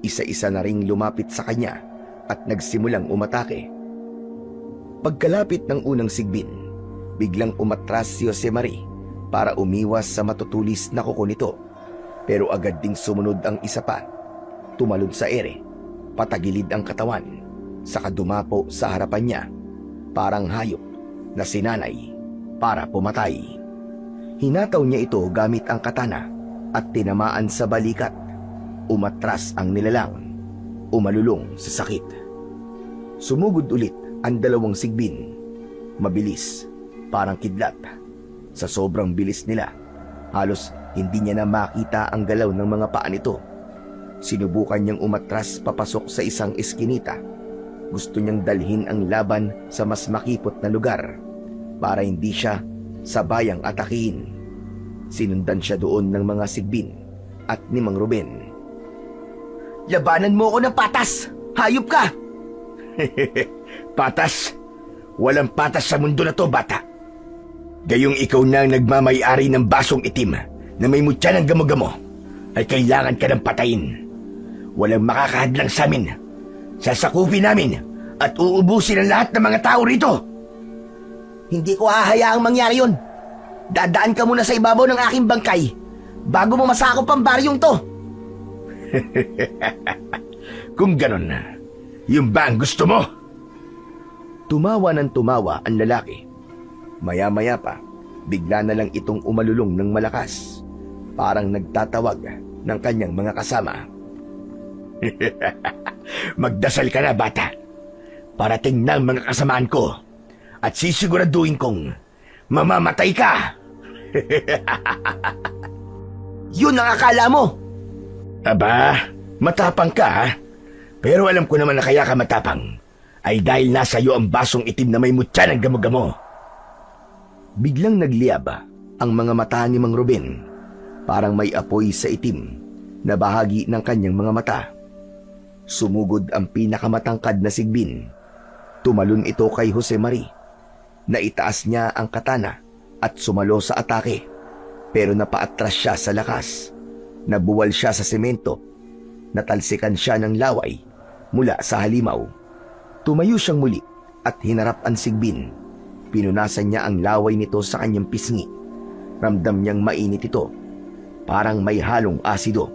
Isa-isa na ring lumapit sa kanya at nagsimulang umatake. Pagkalapit ng unang sigbin, biglang umatras si Josemarie para umiwas sa matutulis na kuko nito. Pero agad ding sumunod ang isa pa. Tumalon sa ere, patagilid ang katawan, saka dumapo sa harapan niya, parang hayop na sinanay para pumatay. Hinataw niya ito gamit ang katana at tinamaan sa balikat. Umatras ang nilalang, umalulong sa sakit. Sumugod ulit ang dalawang sigbin. Mabilis, parang kidlat. Sa sobrang bilis nila, halos hindi niya na makita ang galaw ng mga paa nito. Sinubukan niyang umatras papasok sa isang eskinita. Gusto niyang dalhin ang laban sa mas makipot na lugar para hindi siya sabayang atakihin. Sinundan siya doon ng mga sigbin at ni Mang Ruben. Labanan mo ako ng patas! Hayop ka! Patas? Walang patas sa mundo na to, bata. Gayong ikaw na ang nagmamay-ari ng basong itim na may mutya ng gamo-gamo, ay kailangan ka ng patayin. Walang makakahadlang sa amin. Sasakupin namin at uubusin ang lahat ng mga tao rito. Hindi ko hahayaang mangyari yun. Dadaan ka muna sa ibabaw ng aking bangkay bago mo masakop ang baryong to. Kung ganon, yung ba ang gusto mo? Tumawa ng tumawa ang lalaki. Maya-maya pa, bigla na lang itong umalulong ng malakas. Parang nagtatawag ng kanyang mga kasama. Magdasal ka na, bata. Parating na ang mga kasamaan ko at sisiguraduhin kong mamamatay ka. Yun ang akala mo. Aba, matapang ka ha? Pero alam ko naman na kaya ka matapang ay dahil nasa iyo ang basong itim na may mutya ng gamo-gamo. Biglang nagliyab ang mga mata ni Mang Ruben. Parang may apoy sa itim na bahagi ng kanyang mga mata. Sumugod ang pinakamatangkad na sigbin. Tumalon ito kay Josemarie. Naitaas niya ang katana at sumalo sa atake. Pero napaatras siya sa lakas. Nabuwal siya sa semento. Natalsikan siya ng laway mula sa halimaw. Tumayo siyang muli at hinarap ang sigbin. Pinunasan niya ang laway nito sa kanyang pisngi. Ramdam niyang mainit ito. Parang may halong asido.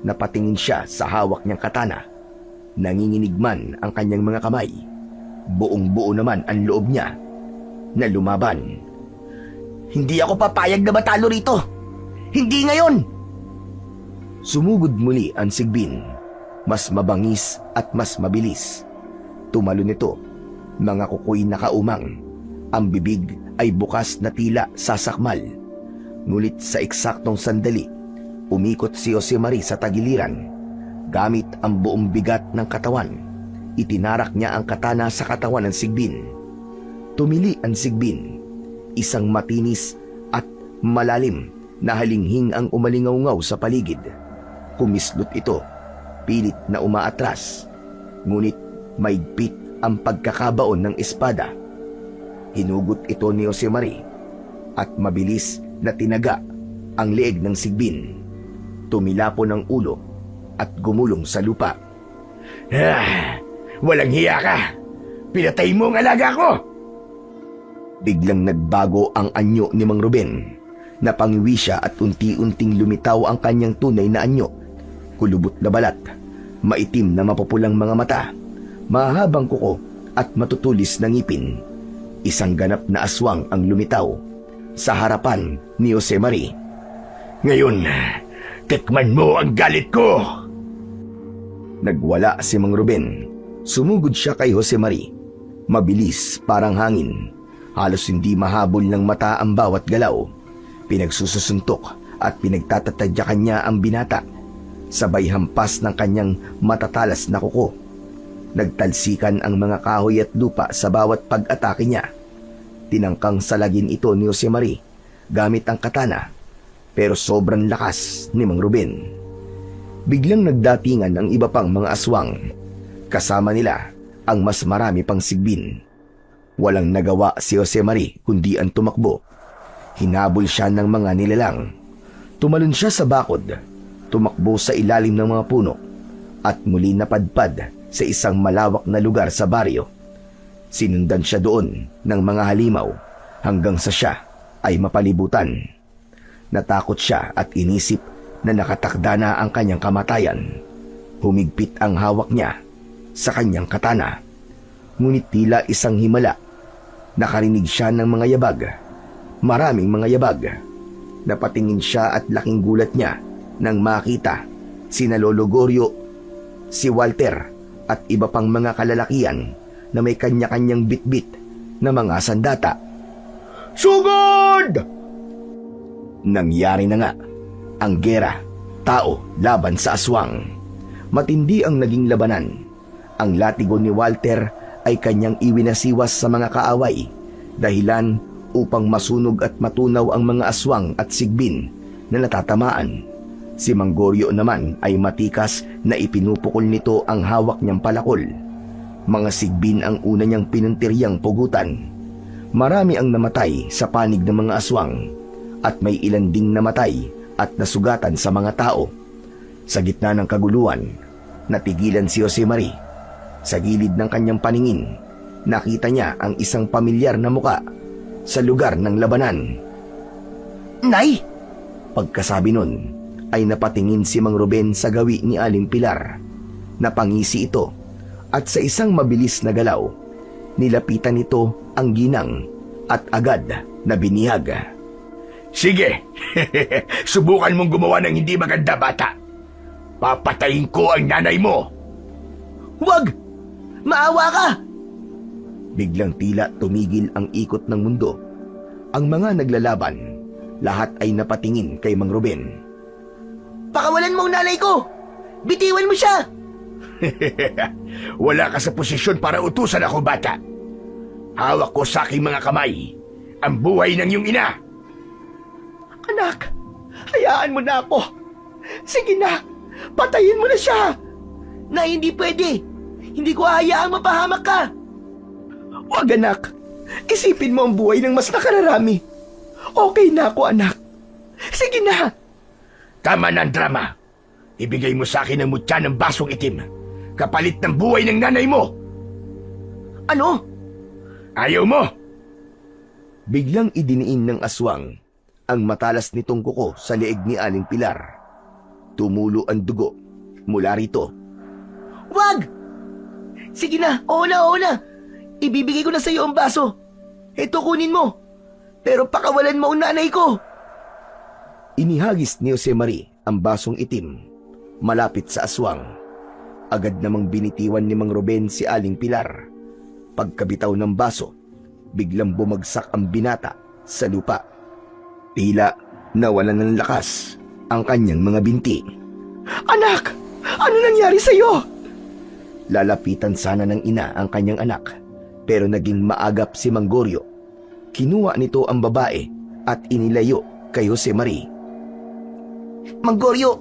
Napatingin siya sa hawak niyang katana. Nanginginig man ang kanyang mga kamay. Buong-buo naman ang loob niya na lumaban. Hindi ako papayag na matalo rito. Hindi ngayon. Sumugod muli ang sigbin. Mas mabangis at mas mabilis. Tumalon ito. Mga kukoy nakaumang. Ang bibig ay bukas na tila sasakmal. Ngulit sa eksaktong sandali, umikot si Josemarie sa tagiliran. Gamit ang buong bigat ng katawan, itinarak niya ang katana sa katawan ng sigbin. Tumili ang sigbin. Isang matinis at malalim na halinghing ang umalingaw-ngaw sa paligid. Kumislot ito, pilit na umaatras. Ngunit maigpit ang pagkakabaon ng espada. Hinugot ito ni Josemarie at mabilis na tinaga ang leeg ng sigbin. Tumilapo ng ulo at gumulong sa lupa. Walang hiya ka! Pinatay mo ang alaga ko! Biglang nagbago ang anyo ni Mang Ruben. Napangiwi siya at unti-unting lumitaw ang kanyang tunay na anyo. Kulubot na balat, maitim na mapupulang mga mata, mahabang kuko at matutulis na ngipin. Isang ganap na aswang ang lumitaw sa harapan ni Josemarie. Ngayon, tikman mo ang galit ko! Nagwala si Mang Ruben. Sumugod siya kay Josemarie. Mabilis parang hangin. Halos hindi mahabol ng mata ang bawat galaw. Pinagsususuntok at pinagtatatadyakan niya ang binata. Sabay hampas ng kanyang matatalas na kuko. Nagtalsikan ang mga kahoy at lupa sa bawat pag-atake niya. Tinangkang salagin ito ni Josemarie gamit ang katana, pero sobrang lakas ni Mang Ruben. Biglang nagdatingan ang iba pang mga aswang. Kasama nila ang mas marami pang sigbin. Walang nagawa si Josemarie kundi ang tumakbo. Hinabol siya ng mga nilalang. Tumalon siya sa bakod, tumakbo sa ilalim ng mga puno, at muli napadpad sa isang malawak na lugar sa baryo. Sinundan siya doon ng mga halimaw hanggang sa siya ay mapalibutan. Natakot siya at inisip na nakatakda na ang kanyang kamatayan. Humigpit ang hawak niya sa kanyang katana. Ngunit tila isang himala. Nakarinig siya ng mga yabag. Maraming mga yabag. Napatingin siya at laking gulat niya nang makita sina Lolo Goryo, si Walter at iba pang mga kalalakian na may kanya-kanyang bitbit na mga sandata. Sugod! Nangyari na nga ang gera, tao laban sa aswang. Matindi ang naging labanan. Ang latigo ni Walter ay kanyang iwinasiwas sa mga kaaway, dahilan upang masunog at matunaw ang mga aswang at sigbin na natatamaan. Si Mang Goryo naman ay matikas na ipinupukol nito ang hawak niyang palakol. Mga sigbin ang una niyang pinuntiryang pugutan. Marami ang namatay sa panig ng mga aswang at may ilan ding namatay at nasugatan sa mga tao. Sa gitna ng kaguluhan, natigilan si Josemarie. Sa gilid ng kanyang paningin, nakita niya ang isang pamilyar na muka sa lugar ng labanan. Nay! Pagkasabi nun, ay napatingin si Mang Ruben sa gawi ni Aling Pilar. Napangisi ito at sa isang mabilis na galaw, nilapitan nito ang ginang at agad na binihag. Sige, subukan mong gumawa ng hindi maganda, bata. Papatayin ko ang nanay mo. Huwag! Maawa ka! Biglang tila tumigil ang ikot ng mundo. Ang mga naglalaban, lahat ay napatingin kay Mang Ruben. Pakawalan mo ang nanay ko! Bitiwan mo siya! Wala ka sa posisyon para utusan ako, bata. Hawak ko sa aking mga kamay ang buhay ng iyong ina. Anak, hayaan mo na ako. Sige na, patayin mo na siya. Na hindi pwede. Hindi ko hayaang mapahamak ka. Huwag anak, isipin mo ang buhay ng mas nakararami. Okay na ako anak. Sige na. Tama na ang drama. Ibigay mo sa akin ang mutya ng basong itim, kapalit ng buhay ng nanay mo. Ano? Ayaw mo? Biglang idiniin ng aswang ang matalas nitong kuko sa leeg ni Aling Pilar. Tumulo ang dugo mula rito. Wag! Sige na, oo na. Ibibigay ko na sa iyo ang baso. Ito kunin mo. Pero pakawalan mo ang nanay ko. Inihagis ni Josemarie ang basong itim malapit sa aswang. Agad namang binitiwan ni Mang Ruben si Aling Pilar. Pagkabitaw ng baso, biglang bumagsak ang binata sa lupa. Tila nawalan ng lakas ang kanyang mga binti. Anak! Ano nangyari sa iyo? Lalapitan sana ng ina ang kanyang anak, pero naging maagap si Mang Goryo. Kinuha nito ang babae at inilayo kay Josemarie. Mang Goryo,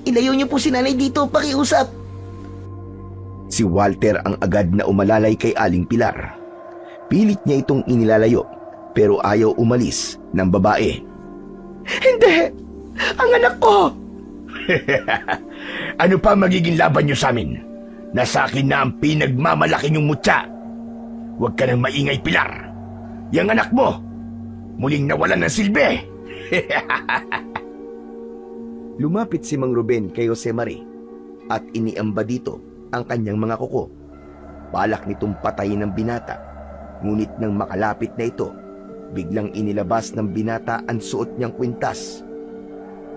ilayo niyo po si nanay dito, pakiusap. Si Walter ang agad na umalalay kay Aling Pilar. Pilit niya itong inilalayo, pero ayaw umalis ng babae. Hindi! Ang anak ko! Ano pa magiging laban niyo sa amin? Nasa akin na ang pinagmamalaki niyong mutya. Huwag ka nang maingay, Pilar. Yang anak mo, muling nawalan ng silbi. Lumapit si Mang Ruben kay Josemarie at iniamba dito ang kanyang mga kuko. Balak nitong patayin ng binata, ngunit nang makalapit na ito, biglang inilabas ng binata ang suot niyang kwintas.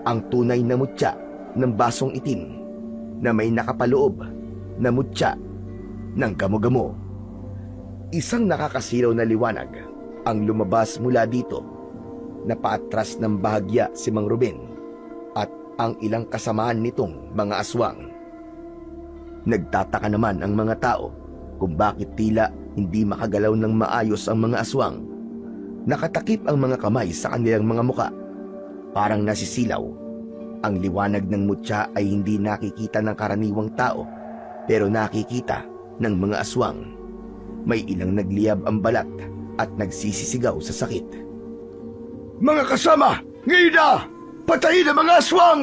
Ang tunay na mutya ng basong itim na may nakapaloob na mutya ng gamo-gamo. Isang nakakasilaw na liwanag ang lumabas mula dito. Napaatras ng bahagya si Mang Ruben at ang ilang kasamaan nitong mga aswang. Nagtataka naman ang mga tao kung bakit tila hindi makagalaw ng maayos ang mga aswang. Nakatakip ang mga kamay sa kanilang mga muka, parang nasisilaw. Ang liwanag ng mutya ay hindi nakikita ng karaniwang tao, pero nakikita ng mga aswang. May ilang nagliyab ang balat at nagsisisigaw sa sakit. Mga kasama, ngayon na! Patayin ang mga aswang!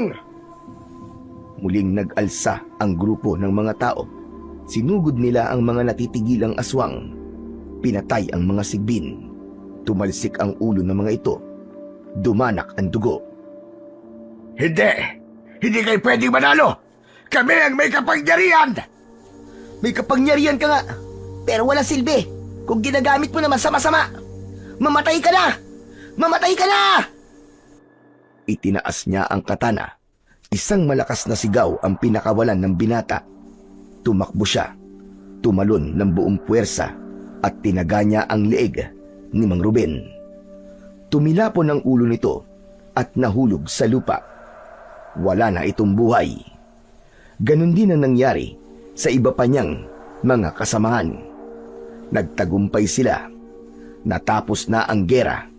Muling nag-alsa ang grupo ng mga tao. Sinugod nila ang mga natitigilang aswang. Pinatay ang mga sigbin. Tumalsik ang ulo ng mga ito. Dumanak ang dugo. Hindi! Hindi kayo pwedeng manalo! Kami ang may kapangyarihan! May kapangyarihan ka nga, pero wala silbi kung ginagamit mo naman sa masama. Mamatay ka na! Mamatay ka na! Itinaas niya ang katana. Isang malakas na sigaw ang pinakawalan ng binata. Tumakbo siya. Tumalon ng buong puwersa at tinaga niya ang leeg ni Mang Ruben. Tumilapon ang ulo nito at nahulog sa lupa. Wala na itong buhay. Ganon din ang nangyari sa iba pa niyang mga kasamahan. Nagtagumpay sila. Natapos na ang gera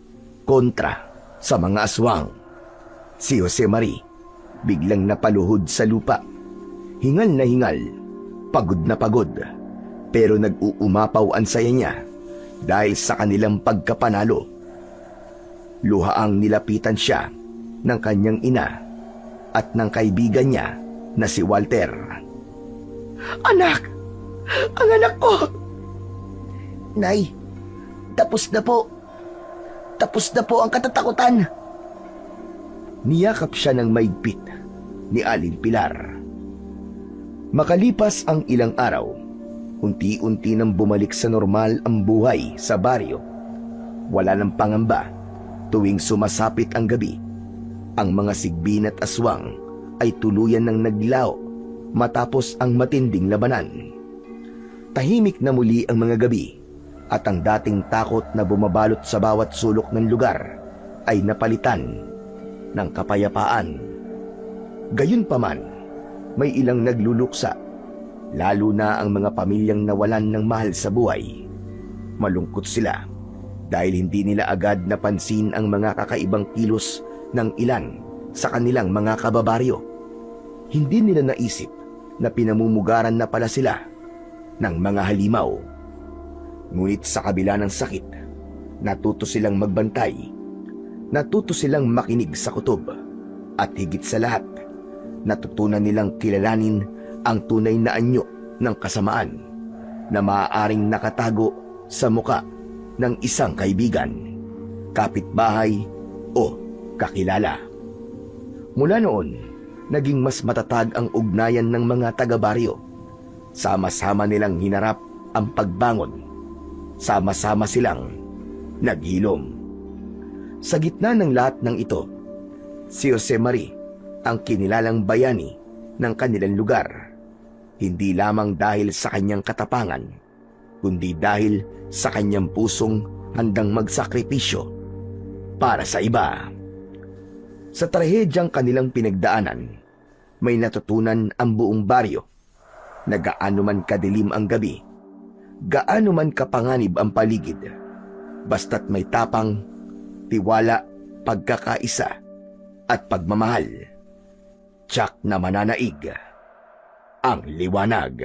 kontra sa mga aswang. Si Jose Mari biglang napaluhod sa lupa. Hingal na hingal, pagod na pagod, pero nag-uumapaw ang saya niya dahil sa kanilang pagkapanalo. Luhaang nilapitan siya ng kanyang ina at ng kaibigan niya na si Walter. Anak! Ang anak ko! Nay, tapos na po. Tapos na po ang katatakutan. Niyakap siya ng maigpit ni Aling Pilar. Makalipas ang ilang araw, unti-unti nang bumalik sa normal ang buhay sa baryo. Wala ng pangamba tuwing sumasapit ang gabi. Ang mga sigbin at aswang ay tuluyan ng naglao matapos ang matinding labanan. Tahimik na muli ang mga gabi at ang dating takot na bumabalot sa bawat sulok ng lugar ay napalitan ng kapayapaan. Gayunpaman, may ilang nagluluksa, lalo na ang mga pamilyang nawalan ng mahal sa buhay. Malungkot sila dahil hindi nila agad napansin ang mga kakaibang kilos ng ilan sa kanilang mga kababaryo. Hindi nila naisip na pinamumugaran na pala sila ng mga halimaw. Ngunit sa kabila ng sakit, natuto silang magbantay. Natuto silang makinig sa kutob. At higit sa lahat, natutunan nilang kilalanin ang tunay na anyo ng kasamaan na maaaring nakatago sa muka ng isang kaibigan, kapitbahay o kakilala. Mula noon, naging mas matatag ang ugnayan ng mga taga-baryo. Sama-sama nilang hinarap ang pagbangon. Sama-sama silang naghilom. Sa gitna ng lahat ng ito, si Jose Mari ang kinilalang bayani ng kanilang lugar. Hindi lamang dahil sa kanyang katapangan, kundi dahil sa kanyang pusong handang magsakripisyo para sa iba. Sa trahedyang kanilang pinagdaanan, may natutunan ang buong baryo na gaano man kadilim ang gabi, gaano man kapanganib ang paligid, basta't may tapang, tiwala, pagkakaisa at pagmamahal, tiyak na mananaig ang liwanag.